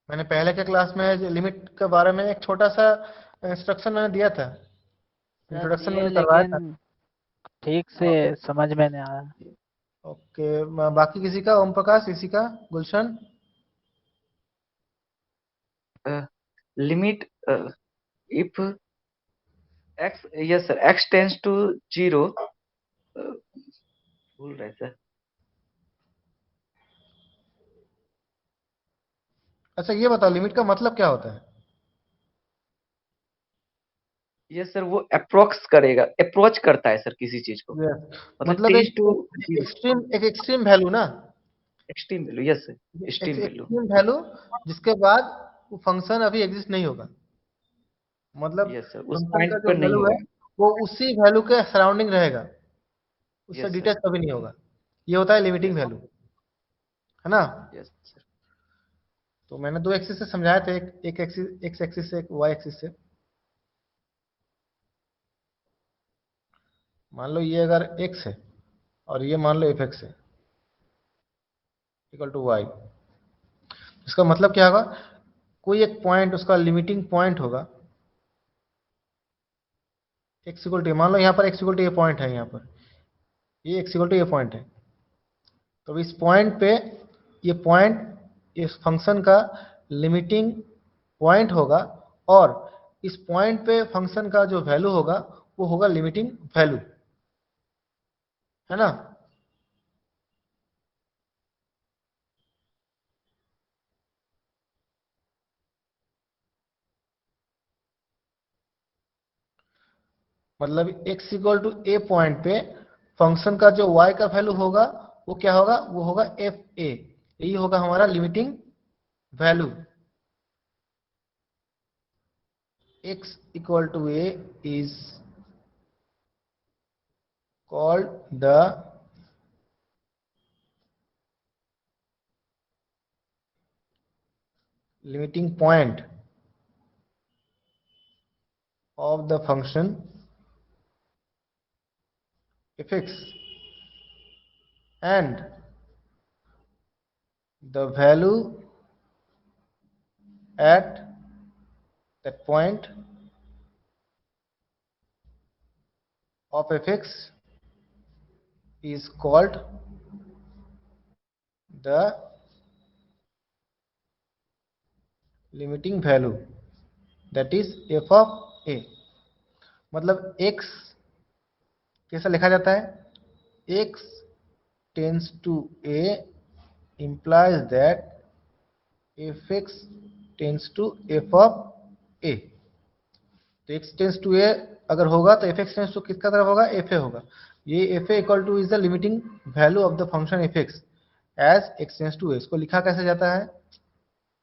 मैंने पहले के क्लास में लिमिट के बारे में एक छोटा सा इंस्ट्रक्शन मैंने दिया था, सर इंट्रोडक्शन दिए मैंने करवाया था। लेकिन ठीक से ओके। समझ में नहीं आया। ओके, बाकी किसी का, ओम प्रकाश, किसी का, Gulshan? Limit if x, yes sir, x tends to 0, भूल रहे सर। अच्छा ये बताओ, लिमिट का मतलब क्या होता है? यस सर, वो अप्रोक्स करेगा, अप्रोच करता है सर किसी चीज को, यस, मतलब मतलब टेंस एक टू एक एक्सट्रीम वैल्यू ना, extreme value, yes sir, extreme value, extreme value जिसके बाद वो फंक्शन अभी एग्जिस्ट नहीं होगा, मतलब यस सर, उस फंक्शन का पॉइंट जो पर नहीं वैल्यू है होगा। वो उसी वैल्यू के सराउंडिंग रहेगा, उससे यस सर, डिटेच कभी नहीं होगा। ये होता है लिमिटिंग यस वैल्यू, है ना? Yes sir. तो मैंने दो एक्सिस से समझाया था, एक एक्सिस, एक्स एक्सिस से, एक वाई एक्सिस से। मान लो ये अगर x है और ये मान लो f(x) है इक्वल टू वाई, इसका मतलब क्या होगा? कोई एक पॉइंट उसका लिमिटिंग पॉइंट होगा, x इक्वल टू, मान लो यहाँ पर x इक्वल टू ये पॉइंट है, यहाँ पर ये x इक्वल टू ये पॉइंट है, तो इस पॉइंट पे ये पॉइंट इस फंक्शन का लिमिटिंग पॉइंट होगा, और इस पॉइंट पे फंक्शन का जो वैल्यू होगा वो होगा लिमिटिंग वैल्यू, है ना? मतलब x equal to a point पे फंक्शन का जो y का वैल्यू होगा वो क्या होगा? वो होगा एफ ए, यही होगा हमारा limiting value. x equal to a is called the limiting point of the function f(x), and the value at that point of f(x) is called the limiting value, that is f of a। मतलब x कैसा लिखा जाता है? x tends to a implies that f(x) tends to f of a। तो x tends to ए अगर होगा तो F x tends to किसका तरफ होगा? एफ ए होगा। ये F A equal to is the limiting value of the function F X as X tends to A. इसको लिखा कैसे जाता है?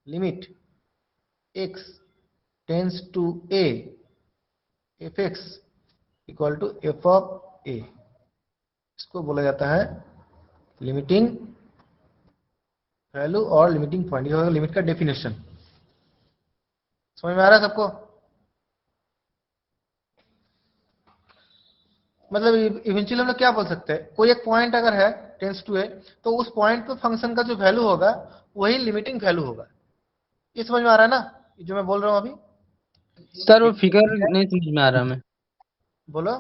Limit X tends to A F X equal to F of A, इसको बोला जाता है लिमिटिंग वैल्यू और लिमिटिंग पॉइंट। ये होगा लिमिट का डेफिनेशन। समझ में आ रहा है सबको? मतलब इवेंचुअली हम लोग क्या बोल सकते हैं, कोई एक पॉइंट अगर है टेंस टू ए, तो उस पॉइंट पे फंक्शन का जो वैल्यू होगा वही लिमिटिंग वैल्यू होगा। ये समझ में आ रहा है ना, जो मैं बोल रहा हूँ अभी? सर वो फिगर नहीं समझ में आ रहा हमें। बोलो।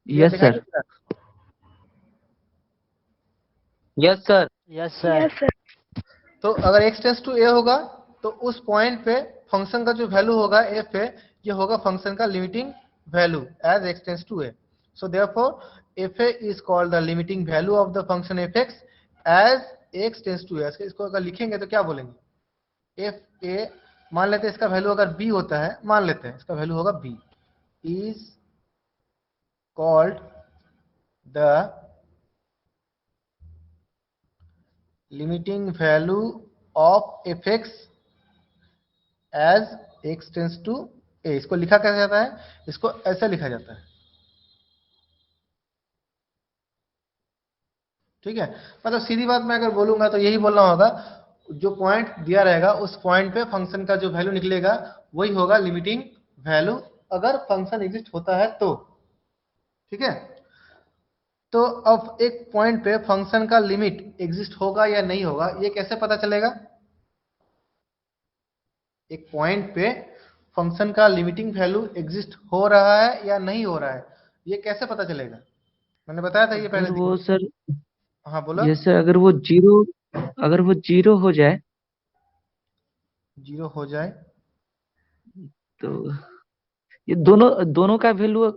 फिगर यस दिखाई सर, देता है? Yes sir. Yes sir. तो अगर x टेंस टू ए होगा तो उस पॉइंट पे फंक्शन का जो वैल्यू होगा एफ ए, ये होगा फंक्शन का limiting value as x tends to A. So therefore F A is called the limiting value of the function F X as x tends to A. इसको अगर लिखेंगे तो क्या बोलेंगे? एफ ए, मान लेते हैं इसका वैल्यू अगर b होता है, मान लेते हैं इसका वैल्यू होगा b, is called the limiting value of F X as x tends to A. इसको लिखा कैसे जाता है? इसको ऐसे लिखा जाता है, ठीक है? मतलब सीधी बात मैं अगर बोलूंगा तो यही बोलना होगा, जो पॉइंट दिया रहेगा उस पॉइंट पे फंक्शन का जो वैल्यू निकलेगा वही होगा लिमिटिंग वैल्यू, अगर फंक्शन एग्जिस्ट होता है तो, ठीक है? तो अब एक पॉइंट पे फंक्शन का लिमिट एग्जिस्ट होगा या नहीं होगा, ये कैसे पता चलेगा? एक पॉइंट पे फंक्शन का लिमिटिंग वैल्यू एग्जिस्ट हो रहा है या नहीं हो रहा है, ये कैसे पता चलेगा? मैंने बताया था ये पहले अगर दिन। वो सर, हाँ बोलो। यस सर, अगर वो जीरो हो जाए जीरो हो जाए तो ये दोनों दोनों का वैल्यू,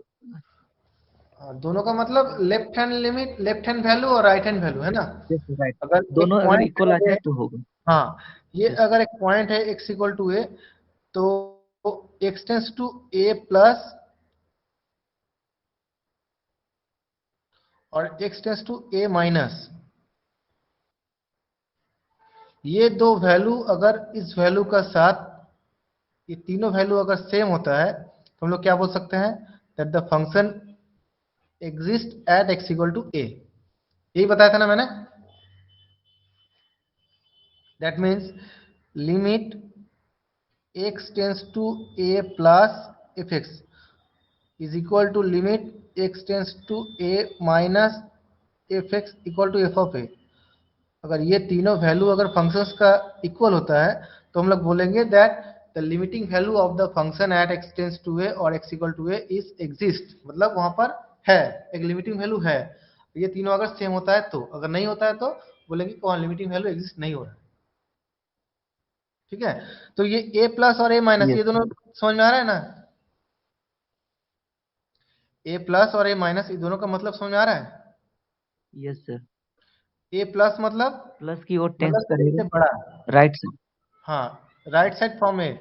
दोनों का मतलब left hand limit, left hand value और राइट हैंड वैल्यू है ना। राइट, अगर एक दोनों अगर पॉइंट इक्वल आ है, जाए तो होगा। हाँ, ये यस। अगर एक पॉइंट है x इक्वल टू ए, तो x tends to a plus और x tends to a minus, ये दो वैल्यू अगर इस वैल्यू का साथ, ये तीनों वैल्यू अगर सेम होता है तो हम लोग क्या बोल सकते हैं? That the function exist at x equal to a। यही बताया था ना मैंने। That means limit x tends to a plus fx is equal to limit x tends to a minus fx equal to f of a। अगर ये तीनों value अगर functions का इक्वल होता है तो हम लोग बोलेंगे that the limiting value of the function at x tends to a और x equal to a is exist, मतलब वहां पर है, एक लिमिटिंग वैल्यू है। ये तीनों अगर सेम होता है तो, अगर नहीं होता है तो बोलेंगे कि वहां लिमिटिंग वैल्यू एग्जिस्ट नहीं हो रहा है। ठीक है, तो ये a प्लस और a माइनस, यस ये दोनों समझ में आ रहा है ना? a प्लस और a माइनस, ये दोनों का मतलब समझ में आ रहा है? यस सर, a प्लस मतलब प्लस की ओर टेंस मतलब a करेगा, से बड़ा, राइट साइड। हाँ, राइट साइड फ्रॉम ए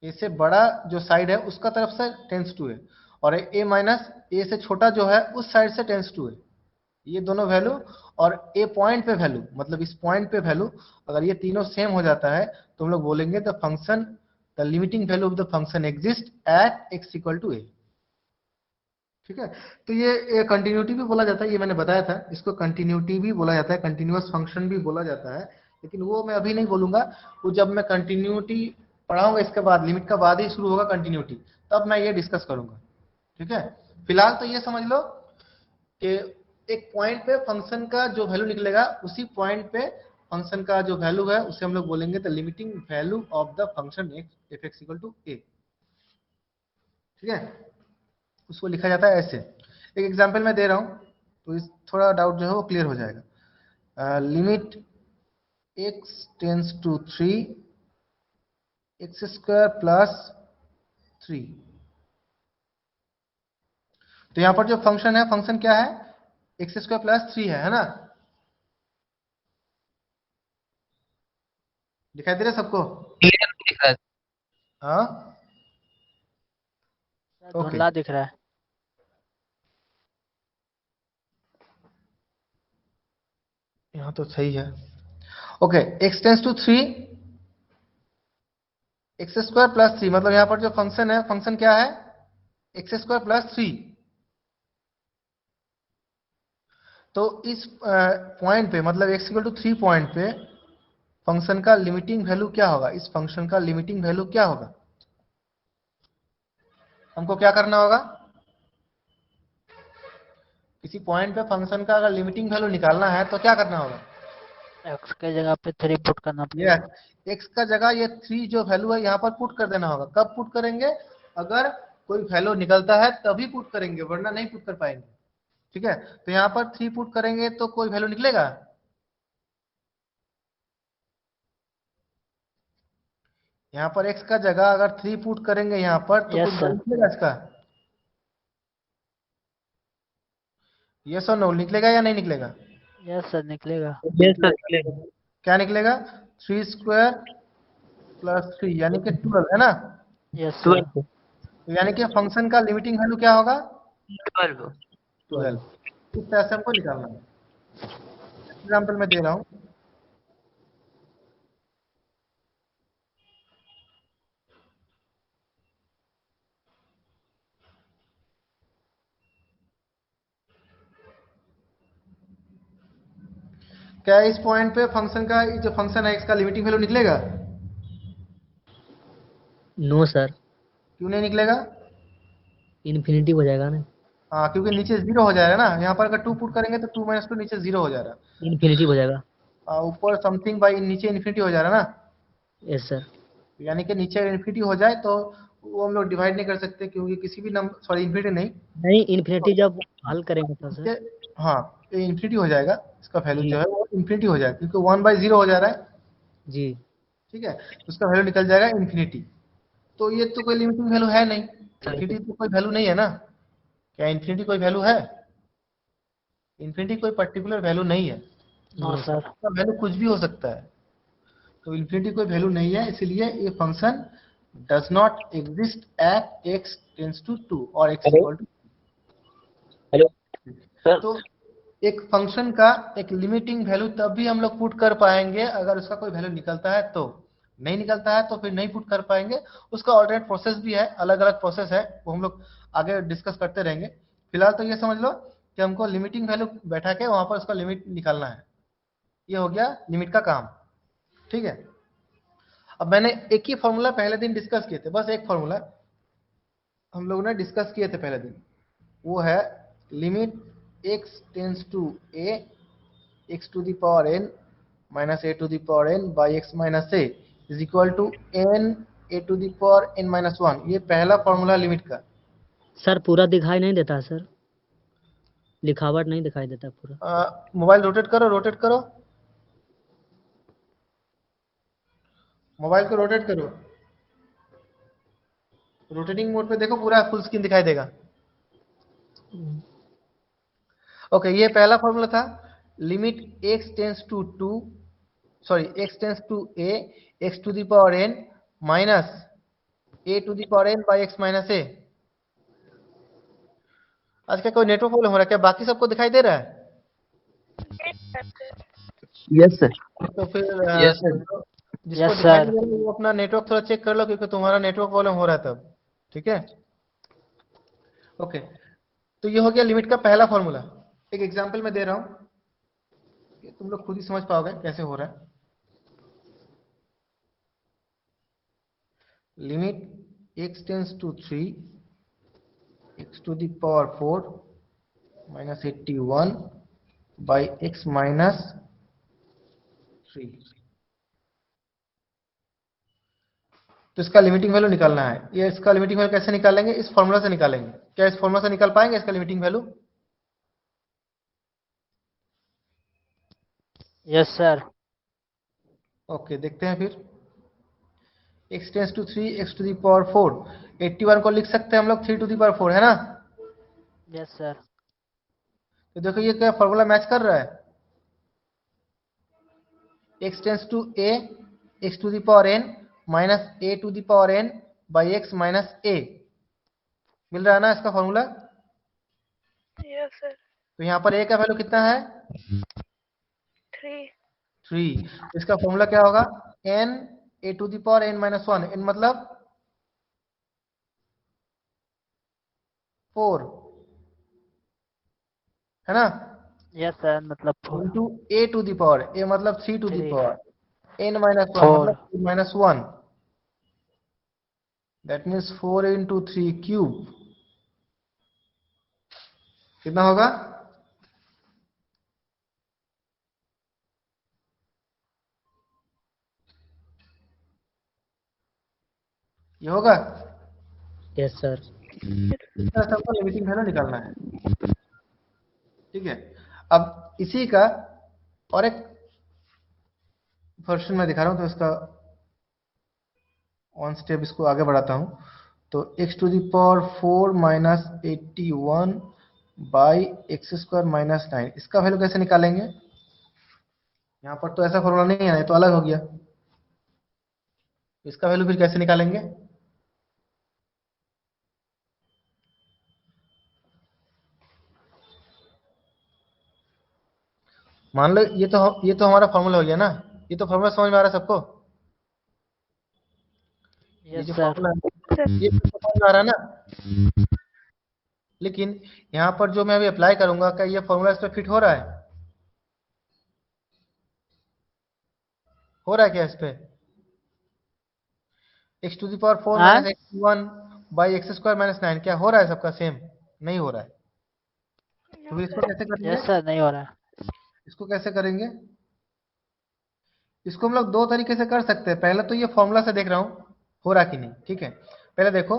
से बड़ा जो साइड है उसका तरफ से टेंस टू है, और ए माइनस ए से छोटा जो है उस साइड से टेंस टू है। ये दोनों वैल्यू और ए पॉइंट पे वैल्यू, मतलब इस पॉइंट पे वैल्यू, अगर ये तीनों सेम हो जाता है तो हम लोग बोलेंगे the function, the limiting value of the function exist at X equal to A. ठीक है, तो ये कंटिन्यूटी भी बोला जाता है, ये मैंने बताया था, इसको कंटिन्यूटी भी बोला जाता है, कंटिन्यूअस फंक्शन भी बोला जाता है, लेकिन वो मैं अभी नहीं बोलूंगा। वो जब मैं कंटिन्यूटी पढ़ाऊंगा, इसके बाद लिमिट का बाद ही शुरू होगा कंटिन्यूटी, तब मैं ये डिस्कस करूंगा। ठीक है, फिलहाल तो ये समझ लो कि एक पॉइंट पे फंक्शन का जो वैल्यू निकलेगा, उसी पॉइंट पे फंक्शन का जो वैल्यू है उसे हम लोग बोलेंगे the limiting value of the function F X equal to A. ठीक है, उसको लिखा जाता है ऐसे। एक एग्जांपल मैं दे रहा हूं तो इस थोड़ा डाउट जो है वो क्लियर हो जाएगा। Limit x tends to 3 x square plus 3। तो यहां पर जो फंक्शन है, फंक्शन क्या है? एक्स स्क्वायर प्लस 3 है ना? दिखाई दे रहा है सबको? क्लियर दिख रहा है। हाँ, ओके, धुंधला दिख रहा है। यहाँ तो सही है। Okay, x tends to 3 x square plus 3, मतलब यहाँ पर जो फंक्शन है, फंक्शन क्या है? X square plus 3। तो इस पॉइंट पे, मतलब एक्स इक्वल टू 3 पॉइंट पे फंक्शन का लिमिटिंग वैल्यू क्या होगा? इस फंक्शन का लिमिटिंग वैल्यू क्या होगा? हमको क्या करना होगा? किसी पॉइंट पे फंक्शन का अगर लिमिटिंग वैल्यू निकालना है तो क्या करना होगा? एक्स के जगह पे 3 पुट करना ये पड़ेगा। एक्स का जगह ये 3 जो वैल्यू है यहाँ पर पुट कर देना होगा। कब पुट करेंगे? अगर कोई वैल्यू निकलता है तभी पुट करेंगे, वरना नहीं पुट कर पाएंगे। ठीक है, तो यहाँ पर 3 पुट करेंगे तो कोई वैल्यू निकलेगा? यहाँ पर x का जगह अगर 3 पुट करेंगे यहाँ पर तो यस कुछ वैल्यू सर। निकलेगा इसका? यस और नो निकलेगा या नहीं निकलेगा? यस सर निकलेगा। Yes sir clear. क्या निकलेगा? 3 स्क्वायर प्लस 3 यानी कि 12 है ना? Yes sir. 12 तो यानी कि फंक्शन का लिमिटिंग वैल्यू क्या होगा? 12। 12। इस तरह से हमको निकालना है। एग्जाम्पल मैं दे रहा हूँ। क्या इस पॉइंट पे फंक्शन का जो फंक्शन है इसका लिमिटिंग वैल्यू निकलेगा? नो सर, क्यों नहीं निकलेगा? इन्फिनिटी हो जाएगा ना। हाँ, क्योंकि नीचे 0 हो जाएगा ना, यहाँ पर अगर 2 पुट करेंगे तो 2 - 2 नीचे 0 हो जा रहा है। इन्फिनिटी हो जाएगा। ऊपर समथिंग बाई नीचे इन्फिनिटी हो जा रहा है ना, यस सर। यानी कि नीचे इन्फिनिटी हो जाए तो वो हम लोग डिवाइड नहीं कर सकते, क्योंकि किसी भी नंबर, सॉरी इन्फिनिटी नहीं, नहीं, इन्फिनिटी जब हल करेंगे तो सर। हाँ, ये इन्फिनिटी हो जाएगा, इसका वैल्यू जी जो है वो इन्फिनिटी हो जाएगा, क्योंकि 1/0 हो जा रहा है। जी। ठीक है, तो उसका वैल्यू निकल जाएगा इन्फिनिटी। तो ये तो कोई लिमिटिंग वैल्यू है नहीं, इन्फिनिटी तो कोई वैल्यू नहीं है ना। क्या इन्फिनिटी कोई वैल्यू है? इन्फिनिटी कोई पर्टिकुलर वैल्यू नहीं है, नो सर। उसका वैल्यू कुछ भी हो सकता है। तो इन्फिनिटी कोई वैल्यू नहीं है, इसलिए ये function does not exist at x tends to 2 और x hello equal to. Hello sir. तो एक फंक्शन का एक लिमिटिंग वैल्यू तब भी हम लोग पुट कर पाएंगे अगर उसका कोई वैल्यू निकलता है, तो नहीं निकलता है तो फिर नहीं पुट कर पाएंगे। उसका ऑल्टरनेट प्रोसेस भी है, अलग अलग प्रोसेस है, वो हम लोग आगे डिस्कस करते रहेंगे। फिलहाल तो ये समझ लो कि हमको लिमिटिंग वैल्यू बैठा के वहां पर उसका लिमिट निकालना है। ये हो गया लिमिट का काम। ठीक है, अब मैंने एक ही फॉर्मूला पहले दिन डिस्कस किए थे, बस एक फॉर्मूला हम लोगों ने डिस्कस किए थे पहले दिन, वो है limit x tends to a x to the power n minus a to the power n by x minus a is equal to n a to the power n minus 1। ये पहला formula limit का। Sir पूरा दिखाई नहीं देता sir, लिखावट नहीं दिखाई देता पूरा। मोबाइल रोटेट करो, रोटेट करो, मोबाइल को रोटेट करो, रोटेटिंग मोड पे देखो, पूरा फुल स्क्रीन दिखाई देगा। ओके, ये पहला फॉर्मूला था, limit x tends to 2, sorry x tends to a x to the power n minus a to the power n by x minus a। आज क्या कोई नेटवर्क प्रॉब्लम हो रहा है क्या? बाकी सबको दिखाई दे रहा है? Yes sir. तो फिर यस सर। जिसको यस दिखाई सर। नहीं दे रहा है, वो अपना नेटवर्क थोड़ा चेक कर लो, क्योंकि तुम्हारा नेटवर्क प्रॉब्लम हो रहा है तब। ठीक है, ओके। तो ये हो गया लिमिट का पहला फॉर्मूला। एक एग्जांपल मैं दे रहा हूं, कि तुम लोग खुद ही समझ पाओगे कैसे हो रहा है। Limit x tends to 3 x to the power 4 minus 81 by x minus 3। तो इसका लिमिटिंग वैल्यू निकालना है। ये इसका लिमिटिंग वैल्यू कैसे निकालेंगे? इस फॉर्मूला से निकालेंगे। क्या इस फॉर्मूला से निकाल पाएंगे इसका limiting value? Yes sir. Okay, देखते हैं फिर। x tends to 3 x to the power 4, 81 को लिख सकते हैं हम लोग 3 टू दी पावर 4, है ना? Yes sir. तो देखो ये क्या फॉर्मूला मैच कर रहा है। x tends to a x to the power n minus a to the power n by x minus a, मिल रहा है ना इसका फॉर्मूला? Yes sir. तो यहाँ पर a का वैल्यू कितना है? 3। 3। इसका फॉर्मूला क्या होगा? n a to the power n minus 1, n मतलब 4, है ना? यस सर, मतलब 4। Into a to the power, a मतलब 3 to the 3। Power, n minus 1 4। मतलब minus 1, that means 4 into 3 cube. कितना होगा? ये होगा। Yes sir. इसका सबको लिमिटिंग वैल्यू निकालना है। ठीक है, अब इसी का और एक वर्जन में दिखा रहा हूं, तो इसका वन स्टेप इसको आगे बढ़ाता हूं। तो x to the power 4 minus 81 by x square minus 9, इसका वैल्यू कैसे निकालेंगे? यहाँ पर तो ऐसा फॉर्मूला नहीं है, ये तो अलग हो गया। इसका वैल्यू फिर कैसे निकालेंगे? मान लो ये तो हमारा फॉर्मूला हो गया ना। ये तो फॉर्मूला समझ में आ रहा है सबको? ये यस जो सर। फॉर्मूला है ये तो समझ में आ रहा है ना। लेकिन यहाँ पर जो मैं अभी अप्लाई करूंगा, क्या ये फॉर्मूला इस पर फिट हो रहा है? हो रहा है क्या इस पे? x टू दी पावर 4 हाँ minus 81 by x square minus 9, क्या हो रहा है सबका सेम? नहीं हो रहा है। तो फिर इसको कैसे करेंगे? यस सर, नहीं हो रहा है। इसको कैसे करेंगे? इसको हम लोग दो तरीके से कर सकते हैं। पहले तो ये फॉर्मूला से देख रहा हूं हो रहा कि नहीं, ठीक है। पहले देखो,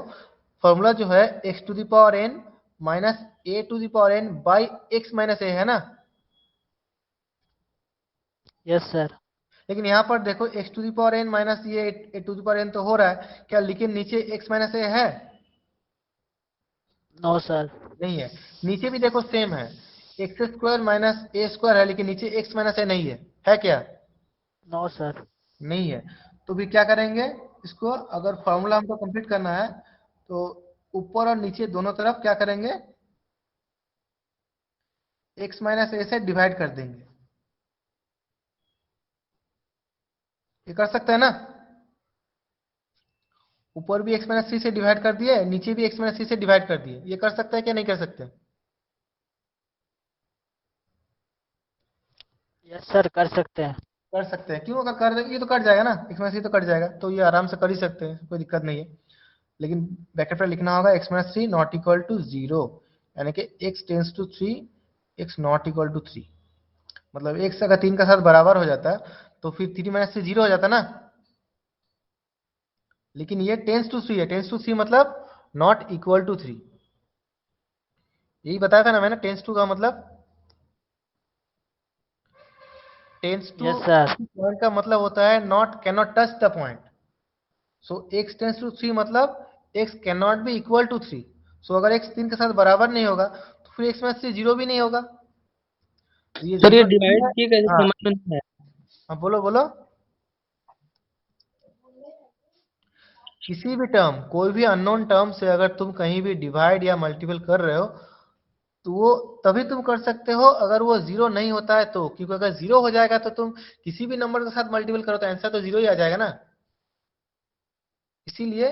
फॉर्मूला जो है x to the power n minus a to the power n by x minus a है ना। Yes sir. लेकिन यहाँ पर देखो x to the power n minus ये a to the power n तो हो रहा है क्या, लेकिन नीचे x माइनस a है? No sir. नहीं है। नीचे भी देखो सेम है, x square minus a square है, लेकिन नीचे x माइनस a नहीं है क्या? No sir. नहीं है। तो भी क्या करेंगे इसको, अगर फॉर्मूला हमको कंप्लीट करना है तो ऊपर और नीचे दोनों तरफ क्या करेंगे, x माइनस ए से डिवाइड कर देंगे। ये कर सकते हैं ना? ऊपर भी x माइनस सी से डिवाइड कर दिए, नीचे भी x माइनस सी से डिवाइड कर दिए। ये कर सकते हैं क्या नहीं कर सकते? यस सर, कर सकते हैं। कर सकते हैं। क्यों? अगर कर देंगे ये तो कट जाएगा ना, x माइनस सी तो कट जाएगा, तो ये आराम से कर ही सकते हैं, कोई दिक्कत नहीं है। लेकिन ब्रैकेट पर लिखना होगा x minus three not equal to 0, यानी कि x tends to 3, x not equal to 3। मतलब x अगर 3 का साथ बराबर हो जाता है तो फिर 3 माइनस 3 0 हो जाता ना। लेकिन ये टेंस टू 3 है, टेंस टू 3 मतलब नॉट इक्वल टू 3। यही बताया था ना मैंने, टेंस टू का मतलब tends to yes sir. Point का मतलब होता है not can not touch the point. So x tends to 3 मतलब x can not be equal to 3। So अगर x 3 के साथ बराबर नहीं होगा तो फिर x में से 0 भी नहीं होगा। तो ये सर ये 0 नहीं डिवाइड है। की कैसे हाँ समझ में नहीं आया। हाँ, बोलो बोलो। किसी भी टर्म, कोई भी अननोन टर्म से अगर तुम कहीं भी डिवाइड या मल्टीपल कर रहे हो तो वो तभी तुम कर सकते हो अगर वो 0 नहीं होता है तो। क्योंकि अगर 0 हो जाएगा तो तुम किसी भी नंबर के साथ मल्टीपल करो तो आंसर तो 0 ही आ जाएगा ना। इसीलिए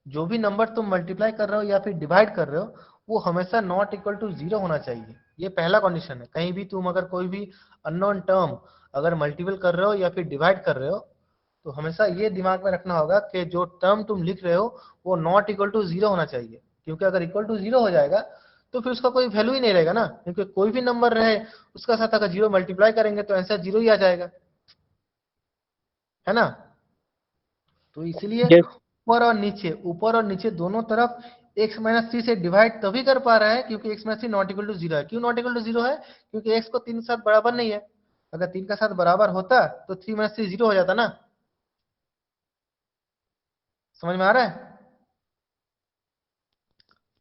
जो भी नंबर तुम मल्टीप्लाई कर रहे हो या फिर डिवाइड कर रहे हो वो हमेशा नॉट इक्वल टू 0 होना चाहिए। ये पहला कंडीशन है। कहीं भी तुम अगर कोई भी अननोन टर्म अगर मल्टीपल कर रहे हो या फिर डिवाइड कर रहे हो तो हमेशा ये दिमाग में रखना होगा कि जो टर्म तुम लिख रहे हो वो नॉट इक्वल टू 0 होना चाहिए। क्योंकि अगर इक्वल टू 0 हो जाएगा तो फिर उसका कोई वैल्यू ही नहीं रहेगा ना। क्योंकि कोई भी नंबर रहे उसका साथ अगर 0 मल्टीप्लाई करेंगे तो आंसर 0 ही आ जाएगा, है ना। तो इसलिए Yes, ऊपर और नीचे दोनों तरफ x माइनस थ्री से डिवाइड तभी कर पा रहा है क्योंकि x minus three not equal to 0 है। क्यों नॉट इक्वल टू 0 है? क्योंकि x को 3 के साथ बराबर नहीं है। अगर 3 का साथ बराबर होता तो 3 माइनस थ्री 0 हो जाता ना। समझ में आ रहा है?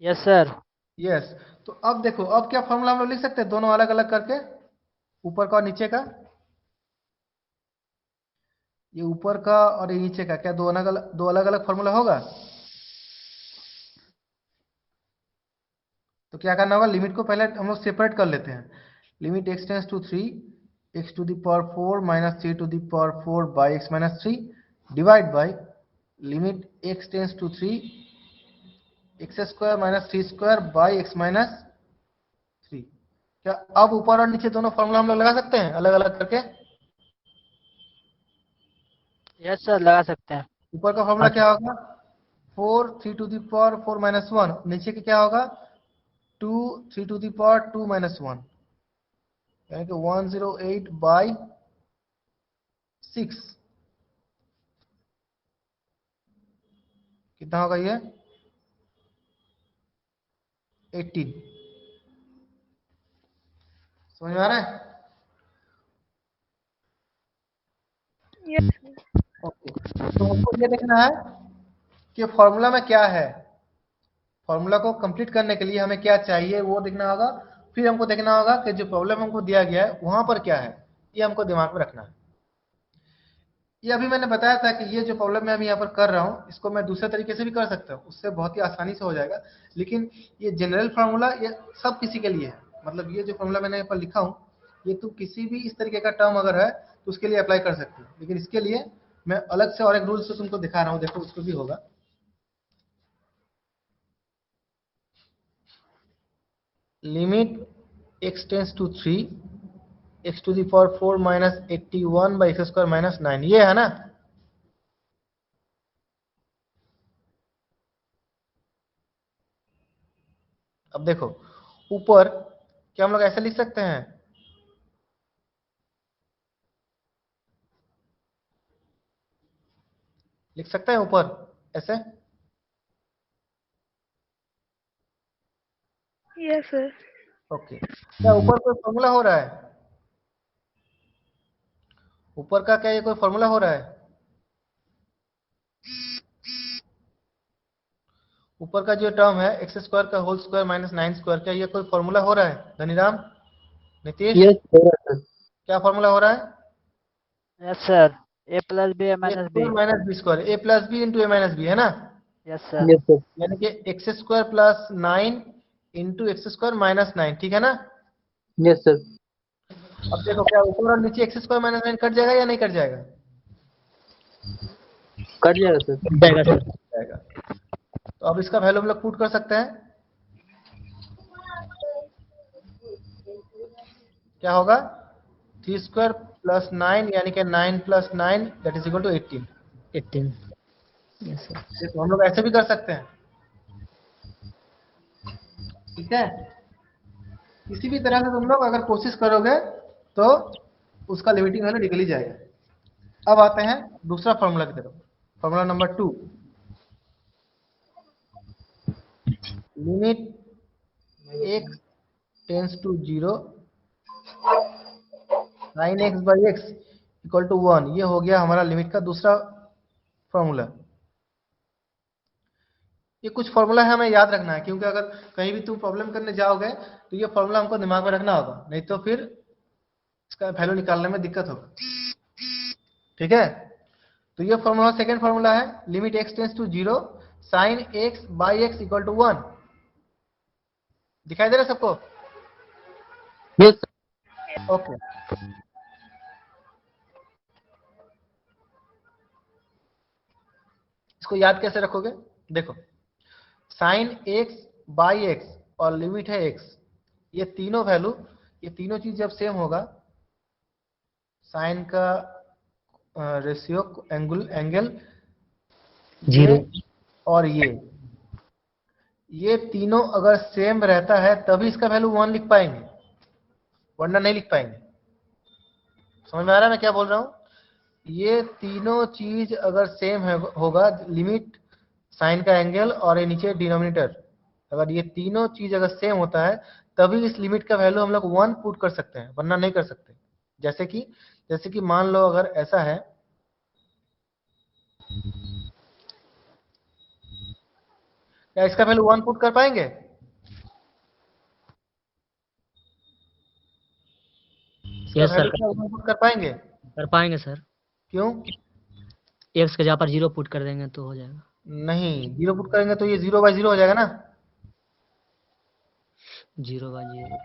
Yes sir. यस। तो अब देखो, अब क्या फॉर्मूला हम लोग लिख सकते हैं दोनों अलग अलग करके, ऊपर का और नीचे का। ये ऊपर का और ये नीचे का क्या दो अलग अलग फॉर्मूला होगा? तो क्या करना होगा, लिमिट को पहले हम लोग सेपरेट कर लेते हैं। Limit x tends to 3, x to the power 4 minus 3 to the power 4 by x minus 3 divide by limit x tends to 3, x square minus 3 square by x minus 3। क्या अब ऊपर और नीचे दोनों फॉर्मूला हम लोग लगा सकते हैं अलग अलग करके? यस सर, लगा सकते हैं। ऊपर का फॉर्मूला क्या होगा, 4 3 टू द पावर 4 माइनस 1। नीचे का क्या होगा, 2 3 टू द पावर 2 माइनस 1, यानी कि 108 बाई 6। कितना होगा ये, 18। समझ में आ रहा है? Yes, sir. ओके। तो हमको ये देखना है कि फॉर्मूला में क्या है। फॉर्मूला को कंप्लीट करने के लिए हमें क्या चाहिए वो देखना होगा। फिर हमको देखना होगा कि जो प्रॉब्लम हमको दिया गया है वहां पर क्या है, ये हमको दिमाग में रखना है। ये अभी मैंने बताया था कि ये जो प्रॉब्लम मैं अभी यहाँ पर कर रहा हूँ इसको मैं दूसरे तरीके से भी कर सकता हूँ, उससे बहुत ही आसानी से हो जाएगा। लेकिन ये जनरल फार्मूला ये सब किसी के लिए है। मतलब ये जो फॉर्मूला मैंने यहाँ पर लिखा हूँ ये तो किसी भी इस तरीके का टर्म अगर है तो उसके लिए अप्लाई कर सकते हो। लेकिन इसके लिए मैं अलग से और एक रूल से तुमको दिखा रहा हूँ, देखो उसको भी होगा। Limit x tends to 3, x to the power 4 minus 81 by x square minus 9, ये है ना। अब देखो ऊपर क्या हम लोग ऐसे लिख सकते हैं? लिख सकते हैं ऊपर ऐसे? Yes, sir. ओके, क्या ऊपर कोई फॉर्मूला हो रहा है? ऊपर का क्या ये कोई फॉर्मूला हो रहा है? ऊपर का जो टर्म है एक्स स्क्वायर का होल स्क्वायर माइनस 9 स्क्वायर, क्या ये कोई फॉर्मूला हो रहा है? धनीराम, नीतीश, यस हो रहा है सर। क्या फॉर्मूला हो रहा है? Yes sir, A plus B A A minus B. Square minus B square, A plus B into A minus B, है ना? Yes sir. Yes sir. यानी कि X square plus 9 into X square minus 9, ठीक है ना? Yes sir. अब देखो क्या ऊपर और नीचे एक्स स्क्वायर माइनस 9 कट जाएगा या नहीं कट जाएगा? कट जाएगा सर। जाएगा सर। जाएगा। तो अब इसका वैल्यू हम लोग पुट कर सकते हैं। क्या होगा? 3 स्क्वायर प्लस 9 यानी कि 9 plus 9 that is equal to 18। 18। Yes sir. देखो हम लोग ऐसे भी कर सकते हैं, ठीक है? किसी भी तरह से तुम लोग अगर कोशिश करोगे तो उसका लिमिटिंग वैल्यू निकल ही जाएगा। अब आते हैं दूसरा फॉर्मूला की तरफ, formula number 2। Limit x tends to 0 sin x by x equal to 1, ये हो गया हमारा लिमिट का दूसरा फॉर्मूला। ये कुछ फॉर्मूला है हमें याद रखना है, क्योंकि अगर कहीं भी तुम प्रॉब्लम करने जाओगे तो ये फॉर्मूला हमको दिमाग में रखना होगा, नहीं तो फिर इसका वैल्यू निकालने में दिक्कत होगा, ठीक है? तो ये फॉर्मूला सेकंड फॉर्मूला है, limit x tends to 0 sin x by x equal to 1। दिखाई दे रहा है सबको? Yes sir. ओके, इसको याद कैसे रखोगे? देखो, साइन x बाई एक्स और लिमिट है x, ये तीनों वैल्यू, ये तीनों चीज जब सेम होगा, साइन का रेशियो एंगल जीरो। और ये तीनों अगर सेम रहता है तभी इसका वैल्यू 1 लिख पाएंगे, वरना नहीं लिख पाएंगे। समझ में आ रहा है मैं क्या बोल रहा हूँ? ये तीनों चीज अगर सेम होगा, लिमिट, साइन का एंगल और ये नीचे डिनोमिनेटर, अगर ये तीनों चीज अगर सेम होता है तभी इस लिमिट का वैल्यू हम लोग 1 पुट कर सकते हैं, वरना नहीं कर सकते। जैसे कि मान लो अगर ऐसा है, क्या इसका वैल्यू 1 पुट कर पाएंगे? इसका यस सर, वैल्यू क्या 1 पुट कर पाएंगे? कर पाएंगे सर। क्यों? एक्स के जगह पर 0 पुट कर देंगे तो हो जाएगा। नहीं, 0 पुट करेंगे तो ये 0 बाई 0 हो जाएगा ना। 0/0।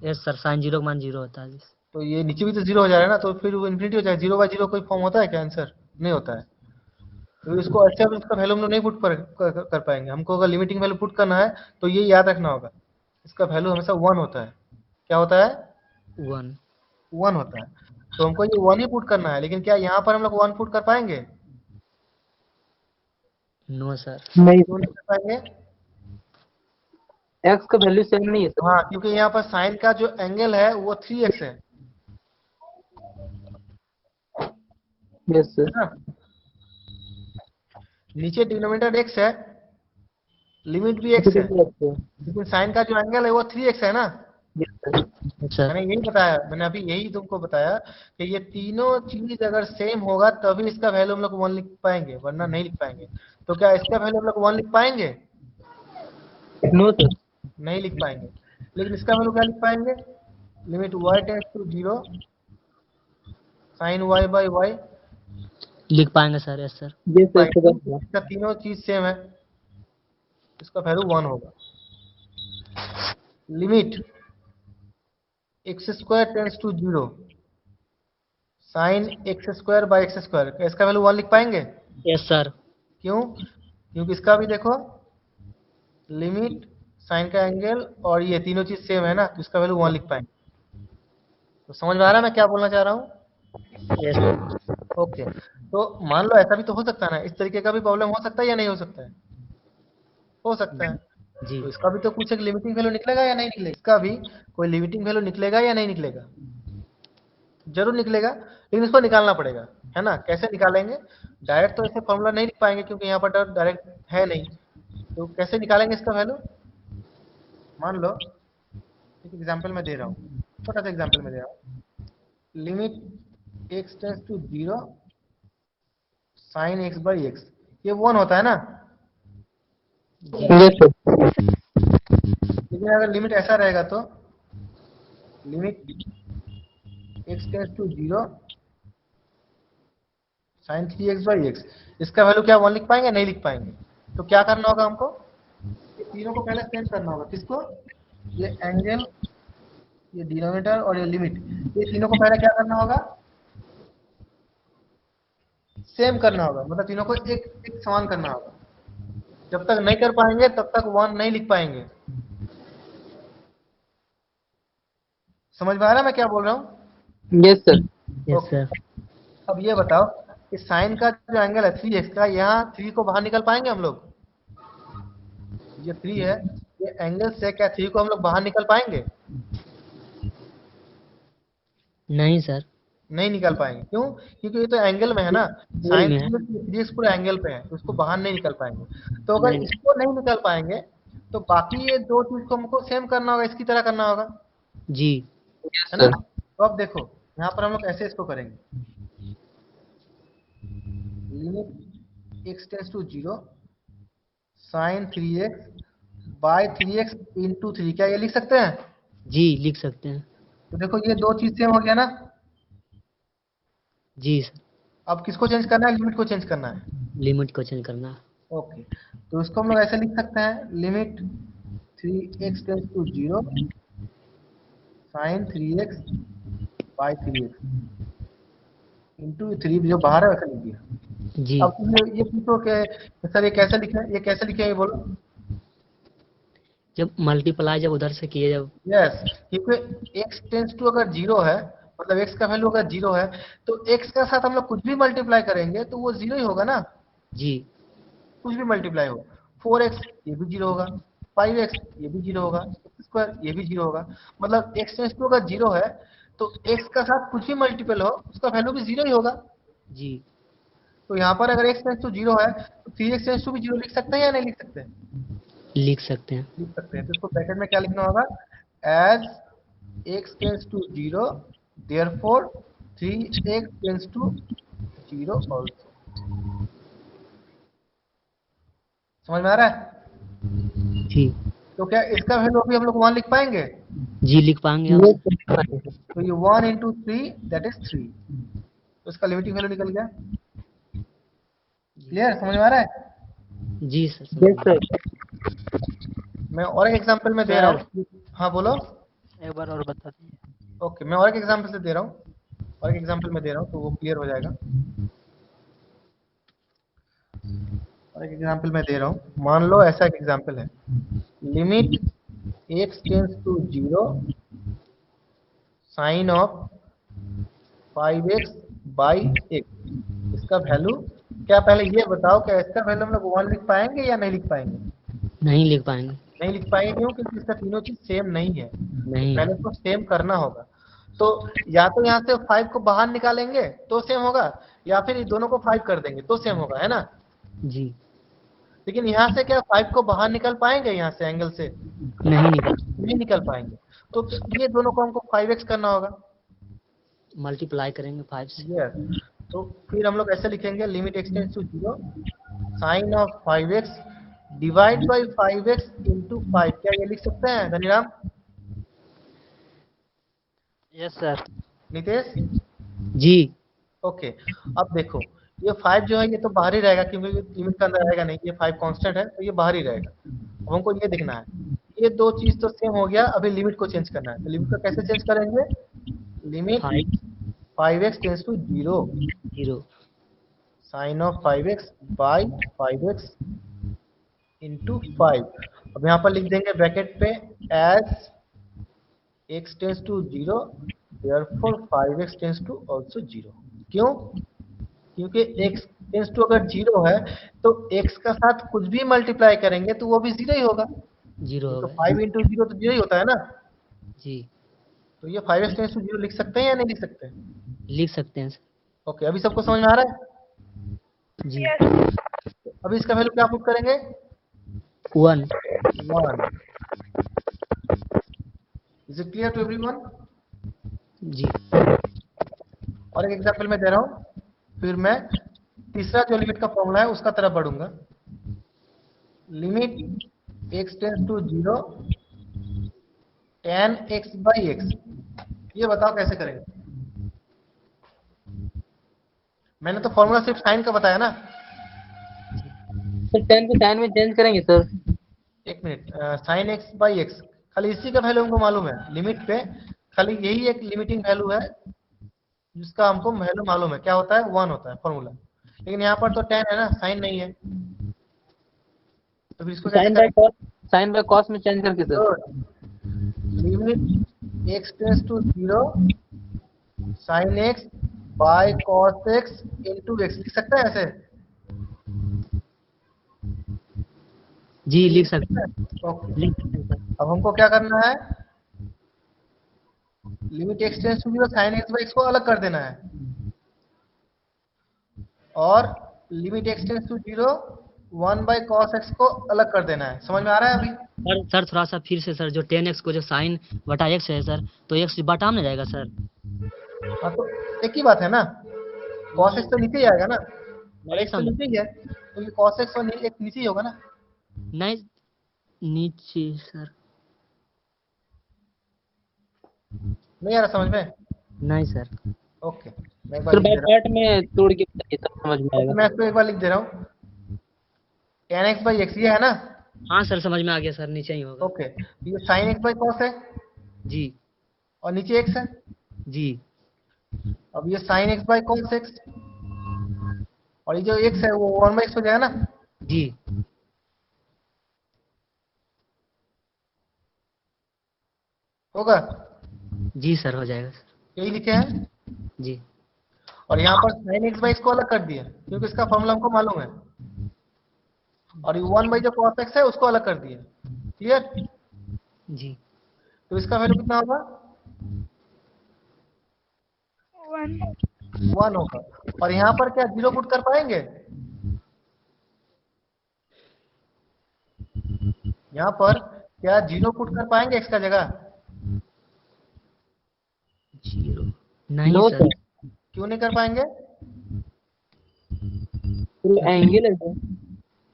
यस सर, साइन 0 का मान 0 होता है। तो ये नीचे भी तो 0 हो जाएगा ना, तो फिर वो इन्फिनिटी हो जाएगा। 0 बाई 0 कोई फॉर्म होता है क्या? आंसर नहीं होता है। तो इसको ऐसे हम इसका वैल्यू हम लोग नहीं पुट कर पाएंगे। हमको अगर लिमिटिंग वैल्यू पुट करना है तो ये याद रखना होगा, इसका वैल्यू हमेशा 1 होता है। क्या होता है? 1। 1 होता है। तो हमको ये 1 ही पुट करना है, लेकिन क्या यहाँ पर हम लोग 1 पुट कर पाएंगे? No sir. नहीं क्यों नहीं कर पाएंगे? एक्स का वैल्यू सेम नहीं है सर। हाँ, क्योंकि यहाँ पर साइन का जो एंगल है वो 3x है यस सर। ना? नीचे डिनोमिनेटर x है, लिमिट भी x है, लेकिन साइन का जो एंगल है वो 3x है ना। सर। मैंने यही बताया, मैंने अभी यही तुमको बताया कि ये तीनों चीज अगर सेम होगा तभी इसका वैल्यू हम लोग 1 लिख पाएंगे, वरना नहीं लिख पाएंगे। तो क्या इसका वैल्यू हम लोग 1 लिख पाएंगे? No sir. नहीं लिख पाएंगे। लेकिन इसका वैल्यू क्या लिख पाएंगे? Limit y tends to 0 sin y by y। लिख पाएंगे sir. Yes sir. Yes sir. इसका तीनों चीज सेम है, इसका वैल्यू 1 होगा। Limit x square tends to 0 sine x square by x square, इसका वैल्यू 1 लिख पाएंगे? Yes sir. क्यों? क्योंकि इसका भी देखो, लिमिट, साइन का एंगल और ये तीनों चीज सेम है ना, तो इसका वैल्यू 1 लिख पाएंगे। तो समझ में आ रहा है मैं क्या बोलना चाह रहा हूँ? Yes sir. ओके, तो मान लो ऐसा भी तो हो सकता है ना, इस तरीके का भी प्रॉब्लम हो सकता है या नहीं हो सकता है? हो सकता है। जी तो इसका भी तो कुछ एक लिमिटिंग वैल्यू निकलेगा या नहीं निकलेगा? इसका भी कोई लिमिटिंग वैल्यू निकलेगा या नहीं निकलेगा? जरूर निकलेगा, लेकिन इसको निकालना पड़ेगा, है ना? कैसे निकालेंगे? डायरेक्ट तो ऐसे फॉर्मूला नहीं लिख पाएंगे क्योंकि यहाँ पर डायरेक्ट है नहीं। तो कैसे निकालेंगे इसका वैल्यू? मान लो एक एग्जांपल में दे रहा हूँ, छोटा सा एग्जांपल में दे रहा हूँ। Limit x tends to 0 sine x by x, ये 1 होता है ना? Yes, sir. लेकिन अगर लिमिट ऐसा रहेगा तो limit x tends to 0 sine 3x by x, इसका वैल्यू क्या 1 लिख पाएंगे? नहीं लिख पाएंगे। तो क्या करना होगा हमको? ये तीनों को पहले सेम करना होगा। किसको? ये एंगल, ये डिनोमिनेटर और ये लिमिट, ये तीनों को पहले क्या करना होगा? सेम करना होगा, मतलब तीनों को एक एक समान करना होगा। जब तक नहीं कर पाएंगे तब तक 1 नहीं लिख पाएंगे। समझ में आ रहा है मैं क्या बोल रहा हूँ? Yes, sir. Yes okay. Sir. अब ये बताओ कि साइन का जो एंगल है 3x का, यहाँ 3 को बाहर निकल पाएंगे हम लोग? ये 3 है, ये एंगल से क्या 3 को हम लोग बाहर निकल पाएंगे? नहीं सर। नहीं निकल पाएंगे। क्यों? क्योंकि ये तो एंगल में है ना, एंगल में है। साइन 3x पूरा एंगल पे है, तो उसको बाहर नहीं निकल पाएंगे। तो अगर नहीं। इसको नहीं निकल पाएंगे तो बाकी ये दो चीज को हमको सेम करना होगा, इसकी तरह करना होगा, जी Yes, है ना? sir. तो अब देखो यहाँ पर हम लोग ऐसे इसको करेंगे, limit x tends to 0 sine 3x by 3x into 3, क्या ये लिख सकते हैं? जी लिख सकते हैं। तो देखो ये दो चीज सेम हो गया ना। जी सर। अब किसको चेंज करना है? लिमिट को चेंज करना है। लिमिट को चेंज करना है। ओके, तो इसको हम लोग ऐसे लिख सकते हैं, limit 3x tends to 0 sine 3x by 3x into 3, जो बाहर है वैसे लिख दिया। जी अब ये पूछो कि सर ये कैसे लिखे, ये कैसे लिखे, ये बोलो। जब मल्टीप्लाई जब उधर से किए जब यस, क्योंकि x टेंस टू अगर 0 है, मतलब x का वैल्यू अगर 0 है तो x का साथ हम लोग कुछ भी मल्टीप्लाई करेंगे तो वो 0 ही होगा ना। जी कुछ भी मल्टीप्लाई हो, 4x ये भी 0 होगा, 5x ये भी 0 होगा, x² ये भी 0 होगा। मतलब x टेंस टू अगर 0 है तो x का साथ कुछ भी मल्टीपल हो उसका वैल्यू भी 0 ही होगा। जी तो यहाँ पर अगर x टेंस टू 0 है तो 3x टेंस टू भी 0 लिख सकते हैं या नहीं लिख सकते? लिख सकते हैं। लिख सकते हैं। तो इसको ब्रैकेट में क्या लिखना होगा? As x tends to 0 therefore 3x tends to 0 also. समझ में आ रहा है? जी तो क्या इसका वैल्यू अभी हम लोग 1 लिख पाएंगे? जी लिख पाएंगे हम। Yes, sir. तो ये 1 इंटू 3 दैट इज 3, तो इसका लिमिटिंग वैल्यू निकल गया। क्लियर? समझ में आ रहा है? जी सर। Yes, sir. मैं और एक एग्जांपल में दे रहा हूँ। हाँ बोलो। एक बार और बता दीजिए। ओके, मैं और एक एग्जांपल से दे रहा हूँ, और एक एग्जांपल में दे रहा हूँ तो वो क्लियर हो जाएगा। और एक एग्जांपल में दे रहा हूँ, मान लो ऐसा एक एग्जांपल है, limit x tends to 0 sine of 5x by x, इसका वैल्यू क्या? पहले ये बताओ क्या इसका वैल्यू हम लोग 1 लिख पाएंगे या नहीं लिख पाएंगे? नहीं लिख पाएंगे। नहीं लिख पाएंगे। क्यों? क्योंकि इसका तीनों चीज सेम नहीं है। नहीं पहले इसको सेम करना होगा। तो या तो यहाँ से 5 को बाहर निकालेंगे तो सेम होगा, या फिर ये दोनों को 5 कर देंगे तो सेम होगा, है ना? जी लेकिन यहाँ से क्या 5 को बाहर निकल पाएंगे? यहाँ से एंगल से नहीं निकल। नहीं निकल पाएंगे। तो ये दोनों को हमको 5x करना होगा। मल्टीप्लाई करेंगे 5 से। यस, तो फिर हम लोग ऐसे लिखेंगे, limit x tends to 0 sine of 5x divide by 5x into 5, क्या ये लिख सकते हैं Dhaniram? Yes sir. Nitesh? Ji okay, अब देखो ये 5 जो है ये तो बाहर ही रहेगा क्योंकि ये लिमिट के अंदर रहेगा नहीं, ये 5 कांस्टेंट है तो ये बाहर ही रहेगा। अब हमको ये देखना है, ये दो चीज तो सेम हो गया, अभी लिमिट को चेंज करना है। तो लिमिट को कैसे चेंज करेंगे? Limit 5x tends to 0 0 sine of 5x by 5x into 5। अब यहाँ पर लिख देंगे ब्रैकेट पे as x tends to 0 therefore 5x tends to also 0। क्यों? क्योंकि x टेंस टू अगर 0 है तो x का साथ कुछ भी मल्टीप्लाई करेंगे तो वो भी 0 ही होगा। जीरो तो हो गए 5 इंटू जीरो तो जीरो ही होता है ना। जी। तो ये 5x टेंस टू जीरो लिख सकते हैं या नहीं लिख सकते? लिख सकते हैं सर। ओके, अभी सबको समझ में आ रहा है? जी। Yes. अभी इसका वैल्यू क्या पुट करेंगे? 1। 1। Is it clear to everyone? जी। और एक एग्जांपल मैं दे रहा हूं, फिर मैं तीसरा जो लिमिट का फॉर्मूला है उसका तरफ बढ़ूंगा। Limit x tends to zero tan x by x, ये बताओ कैसे करेंगे? मैंने तो फॉर्मूला सिर्फ साइन का बताया ना। सर 10 को साइन में चेंज करेंगे सर। एक minute, sign x by x, खाली इसी का वैल्यू हमको मालूम है लिमिट पे, खाली यही एक लिमिटिंग वैल्यू है जिसका हमको वैल्यू मालूम है, क्या होता है? 1 होता है फॉर्मूला। लेकिन यहाँ पर तो tan है ना, साइन नहीं है, तो फिर इसको कैसे करेंगे? साइन बाय कॉस में चेंज करके sir. Limit x tends to zero sine x by cos x into x, लिख सकते हैं ऐसे? जी लिख सकते हैं। ओके, लिख सकते हैं सर। अब हमको क्या करना है? Limit x tends to zero sine x by x को अलग कर देना है, और limit x tends to zero 1 by cos x को अलग कर देना है। समझ में आ रहा है अभी? सर थोड़ा सा फिर से सर, जो 10x को जो साइन बटा x है सर, तो x बटा में जाएगा सर। हाँ, तो एक ही बात है ना, कॉस एक्स तो नीचे ही आएगा ना, और नहीं एक्स तो समझ, नीचे ही है, तो ये कॉस एक्स और एक नीचे ही होगा ना। नहीं नीचे सर, नहीं आ रहा समझ में? नहीं सर। ओके, मैं एक बार सर लिख बाय दे रहा पार्ट में तोड़ के बताइए तब समझ में हूँ। आएगा। मैं इसको एक बार लिख दे रहा हूँ, tan x बाई एक्स ये है ना। हाँ सर समझ में आ गया सर, नीचे ही होगा। ओके, ये साइन एक्स बाई कॉस है, जी। और नीचे एक्स है। जी। अब ये sign x by cos x, और ये जो एक्स है वो 1 बाई एक्स हो जाएगा ना। जी। होगा? जी सर हो जाएगा सर। यही लिखे हैं। जी। और यहाँ पर साइन एक्स बाई एक्स को अलग कर दिया क्योंकि इसका फॉर्मूला हमको मालूम है, और ये 1 बाई जो कॉस एक्स है उसको अलग कर दिया। क्लियर? जी। तो इसका वैल्यू कितना होगा? 1. 1 होगा। और यहाँ पर क्या जीरो पुट कर पाएंगे? यहाँ पर क्या जीरो पुट कर पाएंगे एक्स का जगह? जीरो नहीं नो सर। सर, क्यों नहीं कर पाएंगे? एंगल है सर।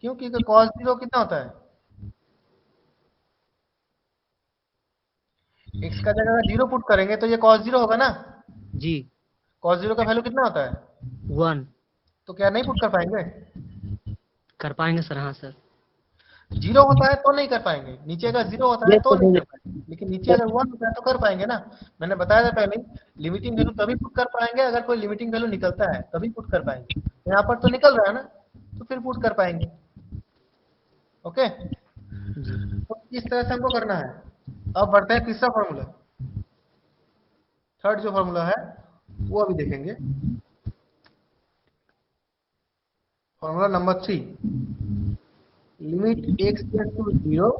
क्यों? क्योंकि कॉस जीरो कितना होता है? एक्स का जगह अगर जीरो पुट करेंगे तो ये कॉस जीरो होगा ना। जी। कॉस जीरो का वैल्यू कितना होता है? 1 तो क्या नहीं पुट कर पाएंगे? कर पाएंगे सर। हाँ सर। जीरो होता है तो नहीं कर पाएंगे, नीचे अगर जीरो होता है यस तो सर, नहीं कर पाएंगे, लेकिन नीचे अगर 1 होता है तो कर पाएंगे ना। मैंने बताया था पहले, लिमिटिंग वैल्यू तभी पुट कर पाएंगे अगर कोई लिमिटिंग वैल्यू निकलता है, तभी पुट कर पाएंगे। यहाँ पर तो निकल रहा है ना, तो फिर पुट कर पाएंगे। ओके, जी। तो इस तरह से हमको करना है। अब बढ़ते हैं तीसरा फॉर्मूला। थर्ड जो फॉर्मूला है वो अभी देखेंगे। Formula number 3, limit x tends to 0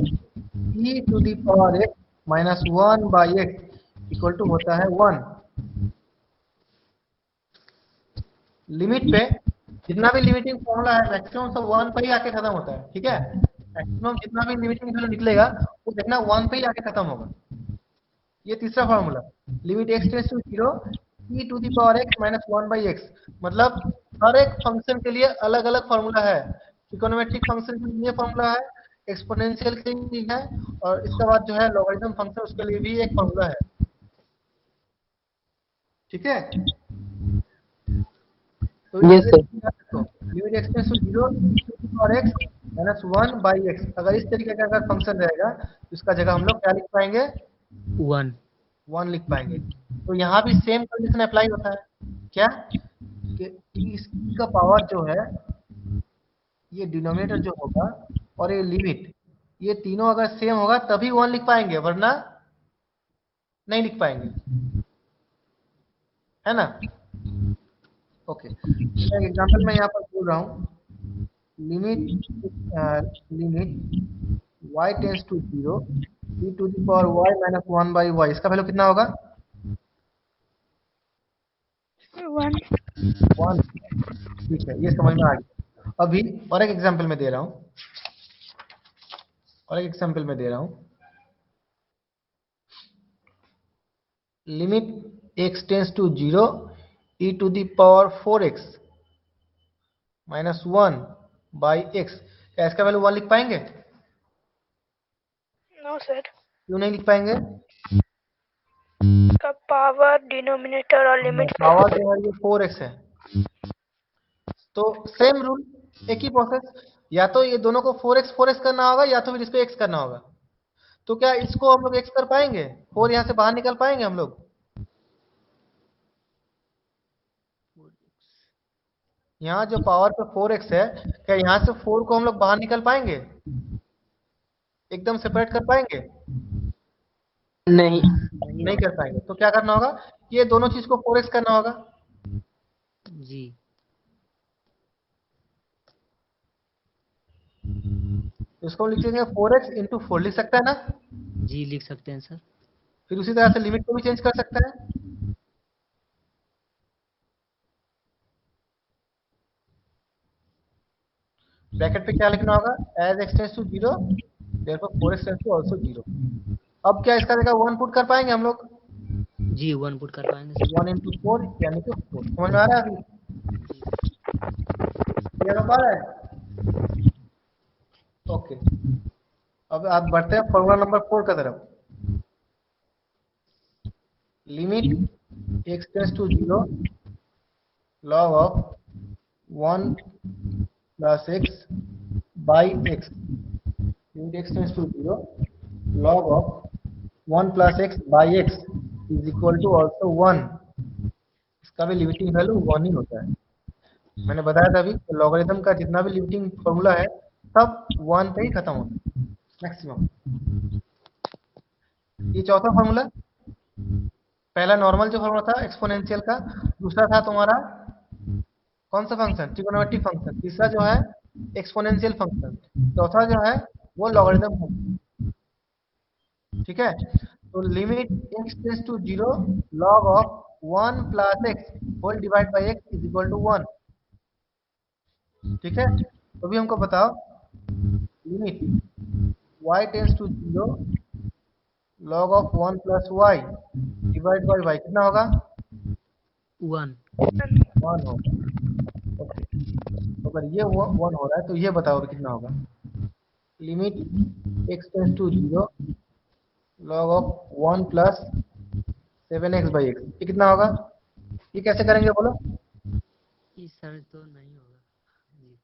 e to the power x minus 1 by x equal to होता है 1। लिमिट पे जितना भी लिमिटिंग फॉर्मूला है मैक्सिमम सब 1 पे ही आके खत्म होता है। ठीक है, मैक्सिमम जितना भी लिमिटिंग वैल्यू निकलेगा वो देखना 1 पे ही आके खत्म होगा। ये तीसरा formula, limit x tends to 0 e to the power x minus 1 by x, मतलब हर एक फंक्शन के लिए अलग अलग फॉर्मूला है। ट्रिग्नोमेट्रिक फंक्शन के लिए फॉर्मूला है, एक्सपोनेंशियल के लिए है, और इसके बाद जो है लॉगरिथम फंक्शन उसके लिए भी एक फॉर्मूला है। ठीक है, तो yes sir. Limit x tends to 0 e to the power x minus 1 by x, अगर इस तरीके का अगर फंक्शन रहेगा तो इसका जगह हम लोग क्या लिख पाएंगे? 1। 1 लिख पाएंगे। तो यहाँ भी सेम कंडीशन अप्लाई होता है, क्या कि इसकी का पावर जो है, ये डिनोमिनेटर जो होगा और ये लिमिट, ये तीनों अगर सेम होगा तभी 1 लिख पाएंगे, वरना नहीं लिख पाएंगे, है ना। ओके, एक एग्जांपल मैं यहाँ पर बोल रहा हूँ। Limit y tends to 0 e to the power y minus 1 by y, इसका वैल्यू कितना होगा? 1. 1। ठीक है, ये समझ में आ गया। अभी और एक एग्जांपल में दे रहा हूं, limit x tends to 0 e to the power 4x minus 1 by x, क्या इसका वैल्यू 1 लिख पाएंगे? No, sir. क्यों नहीं लिख पाएंगे? का पावर डिनोमिनेटर और लिमिट पावर जो है ये 4x है, तो सेम रूल, एक ही प्रोसेस, या तो ये दोनों को 4x करना होगा या तो फिर इसको x करना होगा। तो क्या इसको हम लोग x कर पाएंगे? 4 यहाँ से बाहर निकल पाएंगे हम लोग? यहाँ जो पावर पे 4x है, क्या यहाँ से 4 को हम लोग बाहर निकल पाएंगे? एकदम सेपरेट कर पाएंगे? नहीं कर पाएंगे। तो क्या करना होगा? ये दोनों चीज को 4x करना होगा। जी। इसको लिख लेंगे 4x इंटू 4, लिख सकता है ना? जी लिख सकते हैं सर। फिर उसी तरह से लिमिट को भी चेंज कर सकता है। ब्रैकेट पे क्या लिखना होगा? As x tends to 0 therefore 4x tends to also 0। अब क्या इसका जगह 1 पुट कर पाएंगे हम लोग? जी 1 पुट कर पाएंगे सर। 1 इंटू 4 यानी कि 4। समझ में आ रहा है अभी? क्लियर हो पा रहा है? ओके, अब आप बढ़ते हैं फॉर्मूला नंबर 4 का तरफ। Limit x tends to 0 log of 1 plus x by x, limit x tends to 0 log of 1 plus x by x is equal to also 1। इसका भी लिमिटिंग वैल्यू 1 ही होता है। मैंने बताया था अभी, लॉगरिथम का जितना भी लिमिटिंग फॉर्मूला है सब 1 पे ही खत्म होता है मैक्सिमम। ये चौथा फॉर्मूला, पहला नॉर्मल जो फॉर्मूला था एक्सपोनेंशियल का, दूसरा था तुम्हारा कौन सा फंक्शन? Trigonometric function. तीसरा जो है एक्सपोनेंशियल फंक्शन। चौथा जो है वो लॉगरिथम फंक्शन। ठीक है, तो limit x tends to 0 log of 1 plus x whole divide by x is equal to 1। ठीक है, तो भी हमको बताओ limit y tends to 0 log of 1 plus y divide by y कितना होगा? 1 होगा। ओके, अगर ये 1 हो रहा है तो ये बताओ कितना होगा? Limit x tends to 0 log of 1 plus 7x by x, ये कितना होगा? ये कैसे करेंगे बोलो? इस सर तो नहीं होगा जी।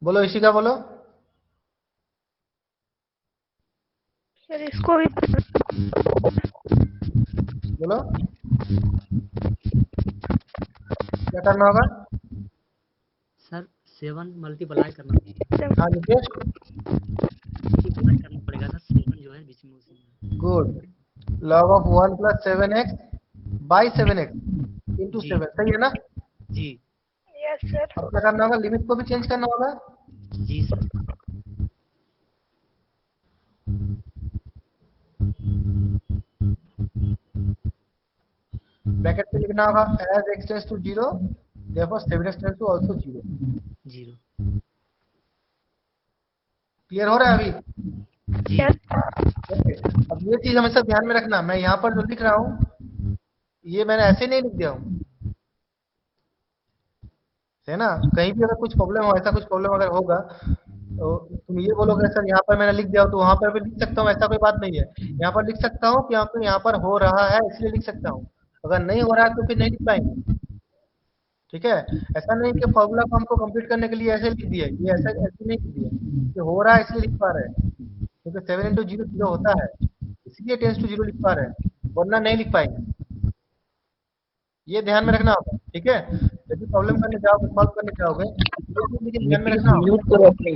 बोलो इसी का बोलो। सर इसको भी बोलो क्या करना होगा? सर 7 मल्टीप्लाई करना हाँ नितेश, मल्टीप्लाई करना पड़ेगा ना, 7 जो है बीच में उसी में। Good. log of 1 plus 7x by 7x into 7, सही है ना? जी। Yes sir. अब क्या करना होगा? लिमिट को भी चेंज करना होगा। जी सर। ब्रैकेट पे लिखना होगा as x tends to 0 therefore 7x tends to also 0। 0। Clear हो रहा है अभी? यस ओके, अब ये चीज हमेशा ध्यान में रखना, मैं यहाँ पर जो लिख रहा हूँ ये मैंने ऐसे नहीं लिख दिया हूँ, है ना? कहीं भी अगर कुछ प्रॉब्लम हो, ऐसा कुछ प्रॉब्लम अगर होगा तो तुम ये बोलोगे सर यहाँ पर मैंने लिख दिया तो वहां पर भी लिख सकता हूँ, ऐसा कोई बात नहीं है। यहाँ पर लिख सकता हूँ कि आपको यहाँ पर हो रहा है इसलिए लिख सकता हूँ, अगर नहीं हो रहा है तो फिर नहीं लिख पाएंगे। ठीक है, ऐसा नहीं कि फॉर्मूला को हमको कंप्लीट करने के लिए ऐसे लिख दिया, ये ऐसा ऐसे नहीं लिख दिया कि हो रहा है इसलिए लिख पा रहे हैं, क्योंकि 7 इंटू 0 0 होता है इसलिए टेंस टू 0 लिख पा रहे हैं, वरना नहीं लिख पाएंगे। ये ध्यान में रखना होगा। ठीक है, यदि प्रॉब्लम करने जाओगे, सॉल्व करने जाओगे लेकिन ध्यान में रखना होगा। म्यूट करो अपने।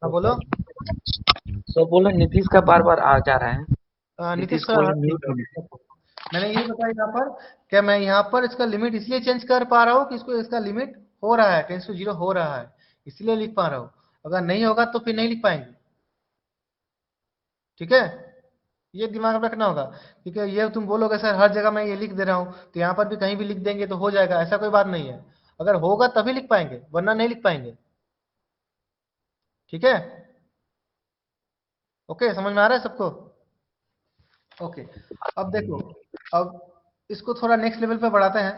हाँ बोलो। तो बोलो नीतीश का बार बार आ जा रहा है। नीतीश को बोलो म्यूट होने। मैंने यही बताया यहाँ पर क्या मैं यहाँ पर इसका लिमिट इसलिए चेंज कर पा रहा हूँ कि इसको इसका लिमिट हो रहा है, टेंस टू 0 हो रहा है, इसलिए लिख पा रहा हूं, अगर नहीं होगा तो फिर नहीं लिख पाएंगे। ठीक है, ये दिमाग में रखना होगा, क्योंकि ये तुम बोलोगे सर हर जगह मैं ये लिख दे रहा हूं, तो यहाँ पर भी कहीं भी लिख देंगे तो हो जाएगा, ऐसा कोई बात नहीं है। अगर होगा तभी लिख पाएंगे, वरना नहीं लिख पाएंगे। ठीक है, ओके, समझ में आ रहा है सबको? ओके, अब देखो, अब इसको थोड़ा नेक्स्ट लेवल पे बढ़ाते हैं,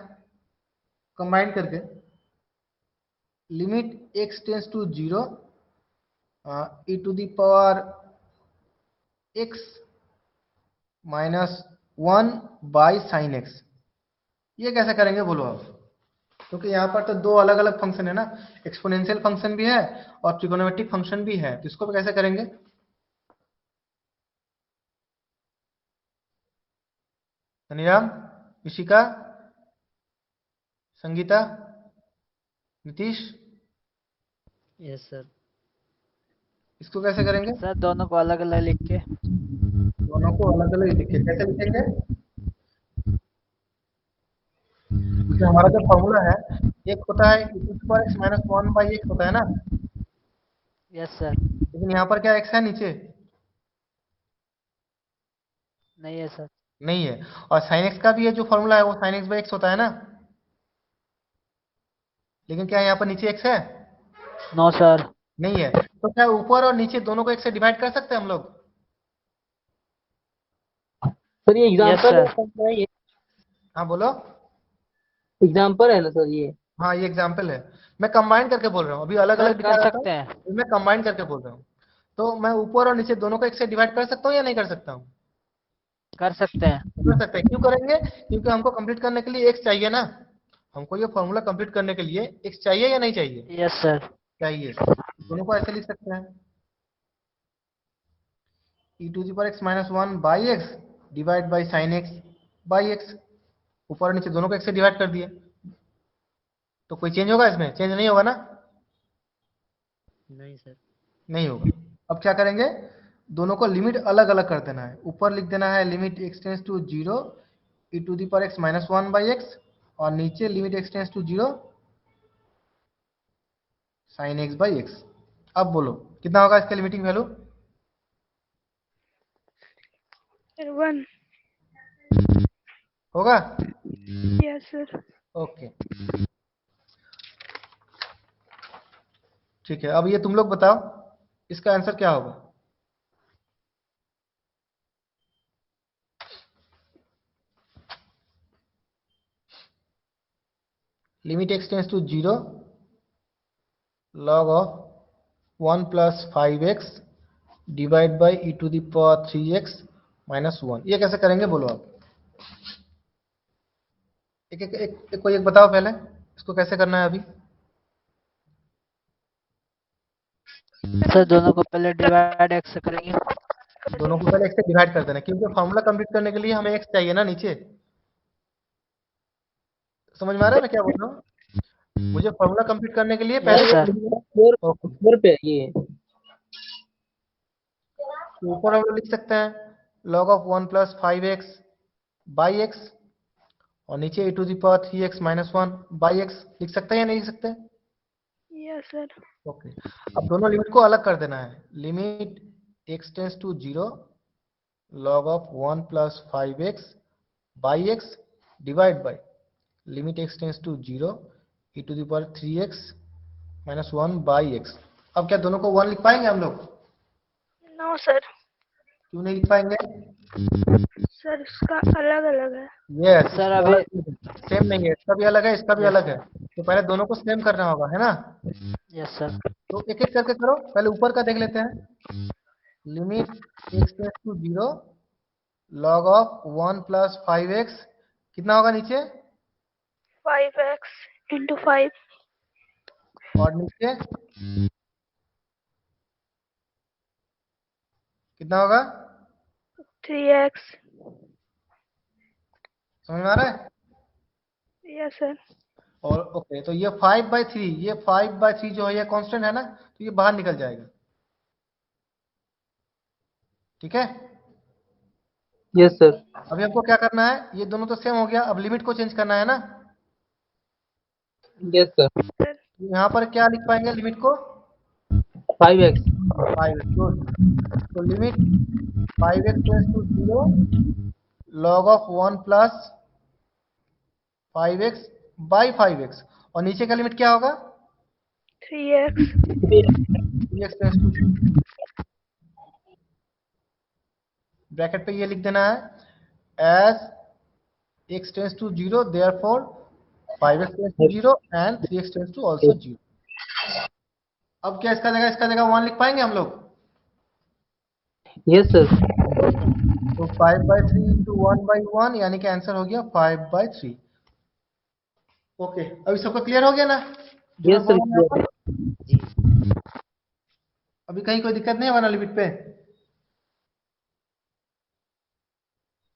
कंबाइन करके। Limit x tends to 0 e to the power x minus 1 by sine x. ये कैसे करेंगे बोलो आप? क्योंकि यहाँ पर तो दो अलग अलग फंक्शन है ना, एक्सपोनेंशियल फंक्शन भी है और ट्रिगोनोमेट्रिक फंक्शन भी है, तो इसको भी कैसे करेंगे? Dhaniram, Rishika, Sangeeta, Nitish, yes sir. इसको कैसे करेंगे? सर दोनों को अलग अलग लिख के। दोनों को अलग अलग लिखे, कैसे लिखेंगे? क्योंकि हमारा जो फॉर्मूला है, एक होता है x माइनस 1 बाई एक्स होता है ना, यस सर। लेकिन यहाँ पर क्या x है नीचे? नहीं है सर। नहीं है। और साइन एक्स का भी है जो फॉर्मूला है, वो साइन एक्स बाई एक्स होता है ना, लेकिन क्या यहाँ पर नीचे x है? No sir. नहीं है। तो क्या ऊपर और नीचे दोनों को x से डिवाइड कर सकते हैं हम लोग? सर ये यस एग्जांपल है, ये हाँ बोलो। एग्जांपल है ना सर ये? हाँ ये एग्जाम्पल है, मैं कंबाइन करके बोल रहा हूँ, अभी अलग सर अलग दिखा कर रहा था, सकते हैं। तो मैं कंबाइन करके बोल रहा हूँ। तो मैं ऊपर और नीचे दोनों को x से डिवाइड कर सकता हूँ या नहीं कर सकता हूँ? कर सकते हैं। कर सकते हैं। क्यों करेंगे? क्योंकि हमको कंप्लीट करने के लिए x चाहिए ना, हमको ये फॉर्मूला कंप्लीट करने के लिए x चाहिए या नहीं चाहिए? Yes sir. चाहिए। दोनों को ऐसे लिख सकते हैं, e to the power x minus 1 by x divide by sine x by x. ऊपर और नीचे दोनों को x से डिवाइड कर दिए, तो कोई चेंज होगा इसमें? चेंज नहीं होगा ना? नहीं सर। नहीं होगा। अब क्या करेंगे? दोनों को लिमिट अलग अलग कर देना है। ऊपर लिख देना है limit x tends to 0 e to the power x minus 1 by x, और नीचे limit x tends to 0 sine x by x. अब बोलो कितना होगा इसका लिमिटिंग वैल्यू? 1। होगा? Yes, sir. ओके, ठीक है। अब ये तुम लोग बताओ इसका आंसर क्या होगा? Limit x tends to 0 log of 1 plus 5x divide by e to the power 3x minus 1। ये कैसे करेंगे बोलो आप? कोई एक बताओ पहले, इसको कैसे करना है अभी? सर दोनों को पहले डिवाइड x से करेंगे। दोनों को पहले x से डिवाइड कर देना, क्योंकि फॉर्मूला कंप्लीट करने के लिए हमें x चाहिए ना नीचे। समझ में आ रहा है मैं क्या बोल रहा हूँ? मुझे फॉर्मूला कंप्लीट करने के लिए पहले yes sir. Four okay, four पे है ये। ऊपर हम लोग लिख सकते हैं log of 1 plus 5x by x, और नीचे e to the power 3x minus 1 by x. लिख सकते हैं या नहीं लिख सकते? Yes, sir. ओके, अब दोनों लिमिट को अलग कर देना है। Limit x tends to 0 log of 1 plus 5x by x divide by limit x tends to 0 e to the power 3x minus 1 by x. अब क्या दोनों को 1 लिख पाएंगे हम लोग? No, sir. क्यों नहीं लिख पाएंगे? Sir, इसका अलग अलग है। यस, सर अभी सेम नहीं है, इसका भी अलग है, इसका भी अलग है, तो पहले दोनों को सेम करना होगा, है ना? Yes sir. तो एक एक करके करो, पहले ऊपर का देख लेते हैं। Limit x tends to 0 log of 1 plus 5x, कितना होगा नीचे? 5x into 5. और नीचे कितना होगा? 3x. समझ में आ रहा है? Yes, sir. और ओके, तो ये 5/3, ये 5/3 जो है ये कांस्टेंट है ना, तो ये बाहर निकल जाएगा। ठीक है, यस सर। अभी हमको क्या करना है? ये दोनों तो सेम हो गया, अब लिमिट को चेंज करना है ना। Yes sir. Sir. यहाँ पर क्या लिख पाएंगे लिमिट को? 5x 5x। तो limit 5x tends to 0 log of 1 plus 5x by 5x, और नीचे का लिमिट क्या होगा? 3x 3x tends to 0। Bracket पे ये लिख देना है as x tends to 0 therefore 5x tends to 0 and 3x tends to also 0। अब क्या इसका जगह 1 लिख पाएंगे हम लोग? Yes sir. तो 5/3 इंटू 1/1 यानी कि आंसर हो गया 5/3। ओके, अभी सबका क्लियर हो गया ना? Yes sir. जी। अभी कहीं कोई दिक्कत नहीं है बना लिमिट पे?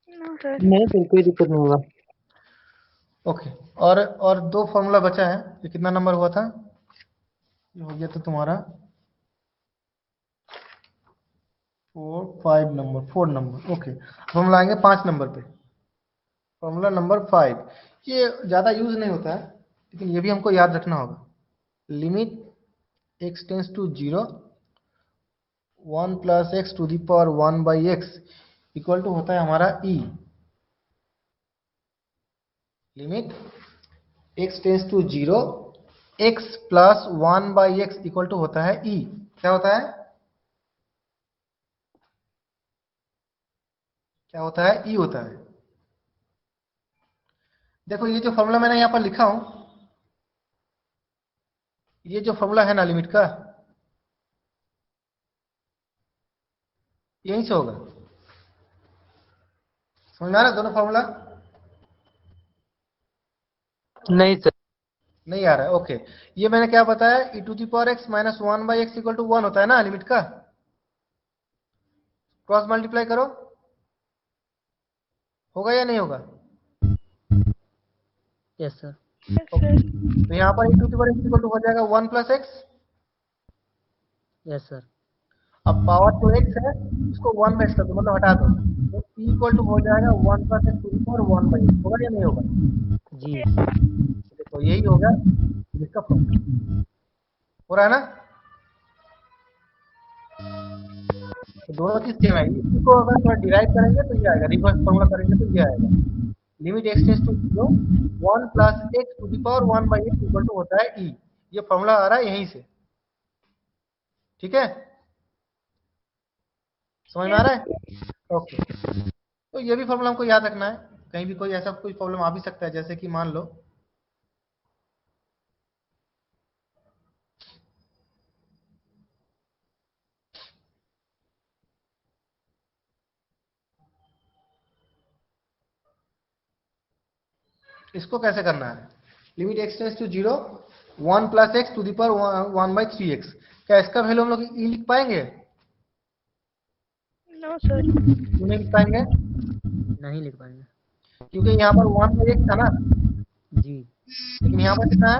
No sir. नहीं सर, कोई दिक्कत नहीं होगा। ओके, और दो फॉर्मूला बचा है। ये कितना नंबर हुआ था? ये हो गया था तुम्हारा 4 नंबर। ओके, अब हम लाएंगे 5 नंबर पे। फॉर्मूला नंबर 5, ये ज़्यादा यूज नहीं होता है, लेकिन ये भी हमको याद रखना होगा। Limit x tends to 0 1 plus x to the power 1/x equal to होता है हमारा e। Limit x tends to 0 x plus 1/x equal to होता है e। क्या होता है? क्या होता है? e होता है। देखो ये जो फॉर्मूला मैंने यहां पर लिखा हूं, ये जो फॉर्मूला है ना लिमिट का, यहीं से होगा। समझ में आ रहा है दोनों फॉर्मूला? नहीं सर। नहीं आ रहा है? ओके, ये मैंने क्या बताया, e to the power x minus 1/x equal to 1 होता है ना लिमिट का। क्रॉस मल्टीप्लाई करो, होगा या नहीं होगा? Yes sir. Yes sir. तो यहाँ पर e to the power x equal to हो जाएगा 1 प्लस एक्स। Yes sir. अब पावर तो x है, इसको 1 में कर दो, मतलब हटा दो, तो e इक्वल टू हो जाएगा 1 plus x to the power 1/x। होगा या नहीं होगा? जी। देखो यही होगा इसका फॉर्मूला। हो रहा है ना? तो दोनों चीज सेम है। इसी को अगर थोड़ा डिराइव करेंगे तो ये आएगा, रिवर्स फॉर्मूला करेंगे तो ये आएगा। Limit x tends to 0 1 plus x to the power 1/x equal to होता है e। ये फॉर्मूला आ रहा है यहीं से। ठीक है, समझ में आ रहा है? ओके, तो ये भी फॉर्मूला हमको याद रखना है। कहीं भी कोई ऐसा कोई प्रॉब्लम आ भी सकता है, जैसे कि मान लो इसको कैसे करना है। Limit x tends to 0 1 plus x to the power 1/3x। क्या इसका वैल्यू हम लोग e लिख पाएंगे? No sir. क्यों नहीं लिख पाएंगे? नहीं लिख पाएंगे। क्योंकि यहाँ पर 1/x था ना, जी। लेकिन यहाँ पर कितना है?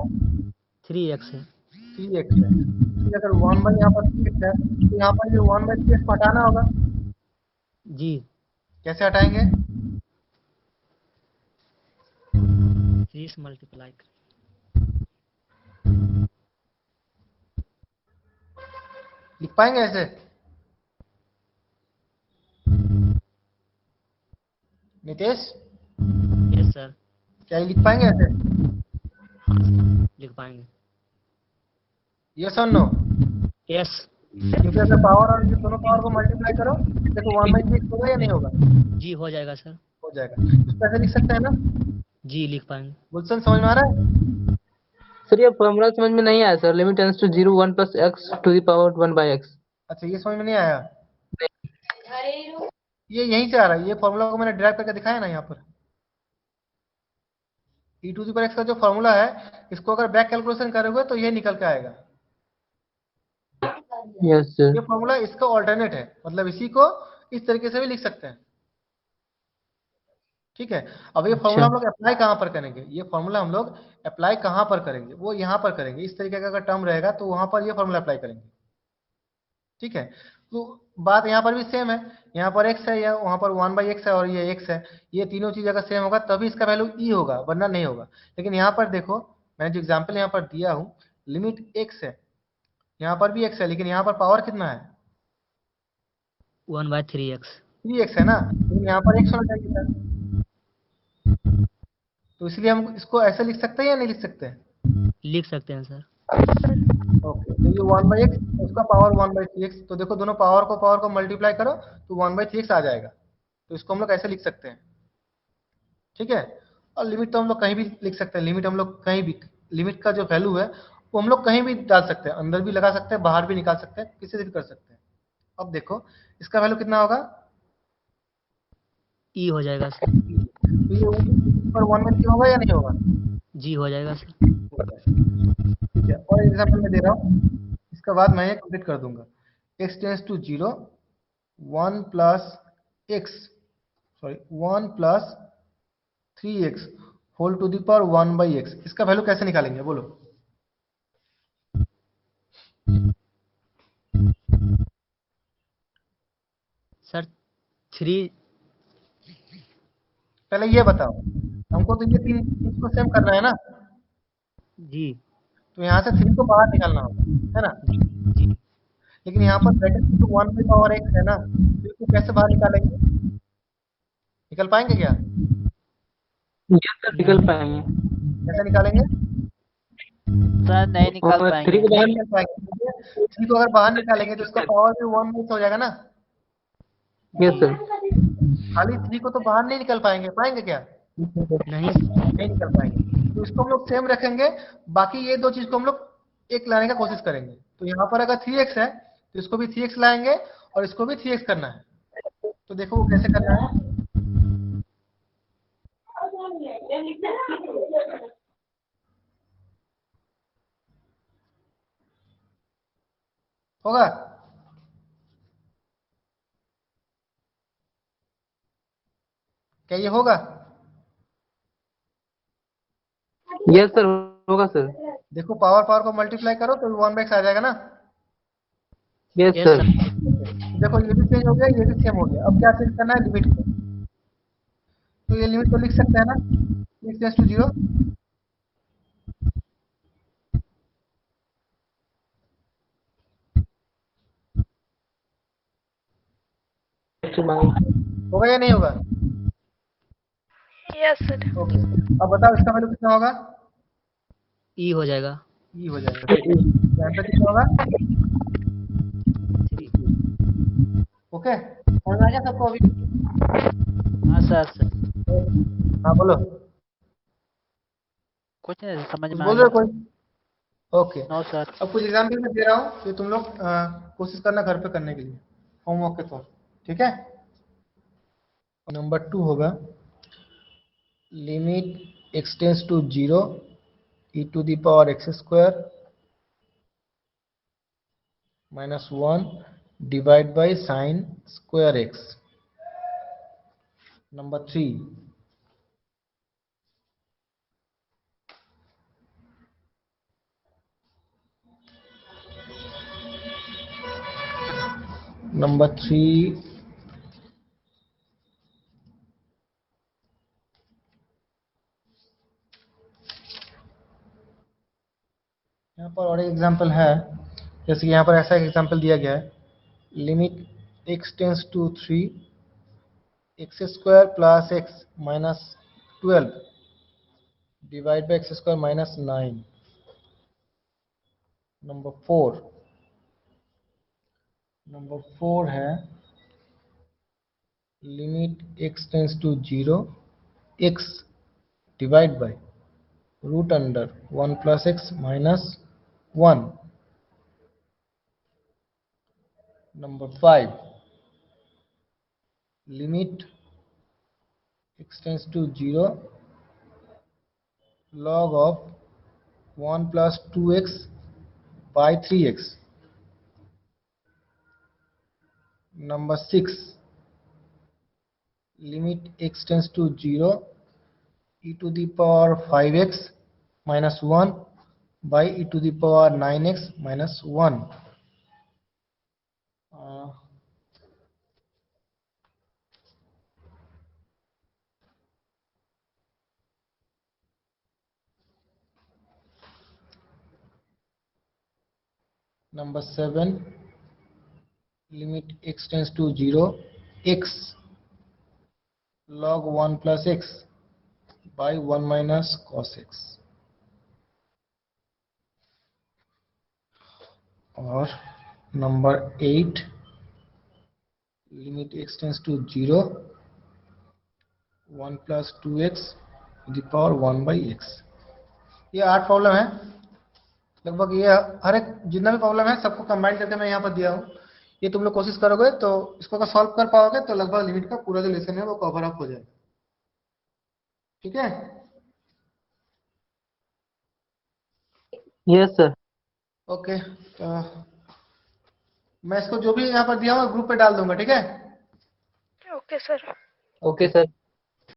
3x है। 3x है। तो अगर 1 यहाँ पर 3x है, तो यहाँ पर ये 1/3x को हटाना होगा। जी। कैसे हटाएंगे? 3 से मल्टीप्लाई कर। लिख पाएंगे ऐसे? Nitesh, yes sir. क्या ये लिख पाएंगे ऐसे? लिख पाएंगे। यस और नो? यस। क्योंकि अगर पावर और ये दोनों पावर को मल्टीप्लाई करो, देखो 1/3 होगा या नहीं होगा? जी हो जाएगा सर। हो जाएगा। इसको ऐसे लिख सकते हैं ना? जी लिख पाएंगे। गुलशन समझ में आ रहा है? सर ये फॉर्मूला समझ में नहीं आया sir. Limit tends to 0 1 plus x to the power 1/x। अच्छा, ये समझ में नहीं आया? ये यहीं से आ रहा है। ये फॉर्मूला को मैंने ड्राइव करके दिखाया ना यहाँ पर। e to the power x का जो फॉर्मूला है, इसको अगर बैक कैलकुलेशन करोगे तो ये निकल के आएगा। Yes sir. ये फॉर्मूला इसका ऑल्टरनेट है, मतलब इसी को इस तरीके से भी लिख सकते हैं। ठीक है, अब ये फॉर्मूला हम लोग अप्लाई कहाँ पर करेंगे? ये फॉर्मूला हम लोग अप्लाई कहाँ पर करेंगे? वो यहाँ पर करेंगे। इस तरीके का अगर टर्म रहेगा तो वहां पर ये फॉर्मूला अप्लाई करेंगे। ठीक है, तो बात यहाँ पर भी सेम है। यहाँ पर x है, या वहां पर 1/x है, और ये x है। ये तीनों चीज अगर सेम होगा तभी इसका वैल्यू e होगा, वरना नहीं होगा। लेकिन यहाँ पर देखो, मैंने जो एग्जाम्पल यहाँ पर दिया हूँ, लिमिट x है, यहाँ पर भी x है, लेकिन यहाँ पर पावर कितना है? 1/3x। 3x है ना, लेकिन यहाँ पर x होना चाहिए था। तो इसलिए हम इसको ऐसे लिख सकते हैं या नहीं लिख सकते हैं? लिख सकते हैं सर। ओके, तो ये 1/x, उसका पावर 1/3x, तो देखो दोनों पावर को मल्टीप्लाई करो तो 1/3x आ जाएगा, तो इसको हम लोग ऐसे लिख सकते हैं। ठीक है, और लिमिट तो हम लोग कहीं भी लिख सकते हैं, लिमिट हम लोग कहीं भी, लिमिट का जो वैल्यू है वो हम लोग कहीं भी डाल सकते हैं, अंदर भी लगा सकते हैं, बाहर भी निकाल सकते हैं, किसी से भी कर सकते हैं। अब देखो इसका वैल्यू कितना होगा? ई हो जाएगा सर। तो ये ऊपर 1/3 होगा या नहीं होगा? जी हो जाएगा सर। ठीक है, और एग्जाम्पल मैं दे रहा हूँ, इसके बाद मैं ये कंप्लीट कर दूंगा। x tends to 0, 1 plus x, sorry 1 plus 3x whole to the power 1/x, इसका वैल्यू कैसे निकालेंगे बोलो? सर 3। पहले ये बताओ, हमको तो ये तीन चीज को सेम करना है ना, जी तो यहाँ से 3 को बाहर निकालना होगा, है ना? जी जी। लेकिन यहाँ पर ब्रैकेट में तो 1/x है ना, तो इसको कैसे बाहर निकालेंगे? निकल पाएंगे क्या? यस सर, निकल पाएंगे। कैसे निकालेंगे? सर नहीं निकाल और 3 को पाएंगे। बाहर नहीं निकल पाएंगे। 3 को अगर बाहर निकालेंगे तो इसका पावर भी 1 हो जाएगा ना, यस सर। खाली 3 को तो बाहर नहीं निकल पाएंगे, पाएंगे क्या? नहीं नहीं निकल पाएंगे, तो इसको हम लोग सेम रखेंगे, बाकी ये दो चीज को हम लोग एक लाने का कोशिश करेंगे। तो यहाँ पर अगर 3x है तो इसको भी 3x लाएंगे और इसको भी 3x करना है, तो देखो वो कैसे करना है। होगा? क्या ये होगा? यस सर, होगा सर। देखो पावर को मल्टीप्लाई करो तो 1/x आ जाएगा ना। Yes yes sir. सर। देखो ये भी चेंज हो गया, ये भी सेम हो गया, अब क्या चेंज करना है? लिमिट को। तो ये लिमिट को लिख सकते हैं ना, x टेंस टू 0, होगा या नहीं होगा? Yes sir. ओके, अब बताओ इसका वैल्यू कितना होगा? ई हो जाएगा। ई हो जाएगा। आंसर कितना होगा? ओके, समझ आ गया सबको अभी? हाँ सर। हाँ बोलो, कुछ नहीं समझ कुछ में आ बोल रहे हो गया। कोई? Okay, no sir. अब कुछ एग्जाम्पल मैं दे रहा हूँ, ये तुम लोग कोशिश करना घर पे करने के लिए, होमवर्क के तौर पे, ठीक है? नंबर 2 होगा, limit x tends to 0, e to the power x square minus 1 divide by sine square x। नंबर 3, नंबर 3 यहाँ पर और एक एग्जाम्पल है, जैसे कि यहाँ पर ऐसा एक एग्जाम्पल दिया गया है, limit x tends to 3, x square plus x minus 12 divide by x square minus 9। Number 4 है, limit x tends to 0, x divide by root under 1 plus x minus 1। Number 5, limit x tends to 0, log of 1 plus 2x by 3x। Number 6, limit x tends to 0, e to the power 5x minus 1 by e to the power 9x minus 1। Number 7 limit x tends to 0 x log 1 plus x by 1 minus cos x। और number 8 limit x tends to 0 1 plus 2x to the power 1 by x। ये 8 problem है लगभग। ये हर एक जितना भी problem है सबको कंबाइन करके मैं यहाँ पर दिया हूँ। ये तुम लोग कोशिश करोगे तो इसको अगर सॉल्व कर पाओगे तो लगभग लिमिट का पूरा जो लेसन है वो कवर अप हो जाएगा। ठीक है, यस सर। ओके। तो मैं इसको जो भी यहाँ पर दिया हूँ ग्रुप पे डाल दूंगा। ठीक है, ओके सर। Okay sir.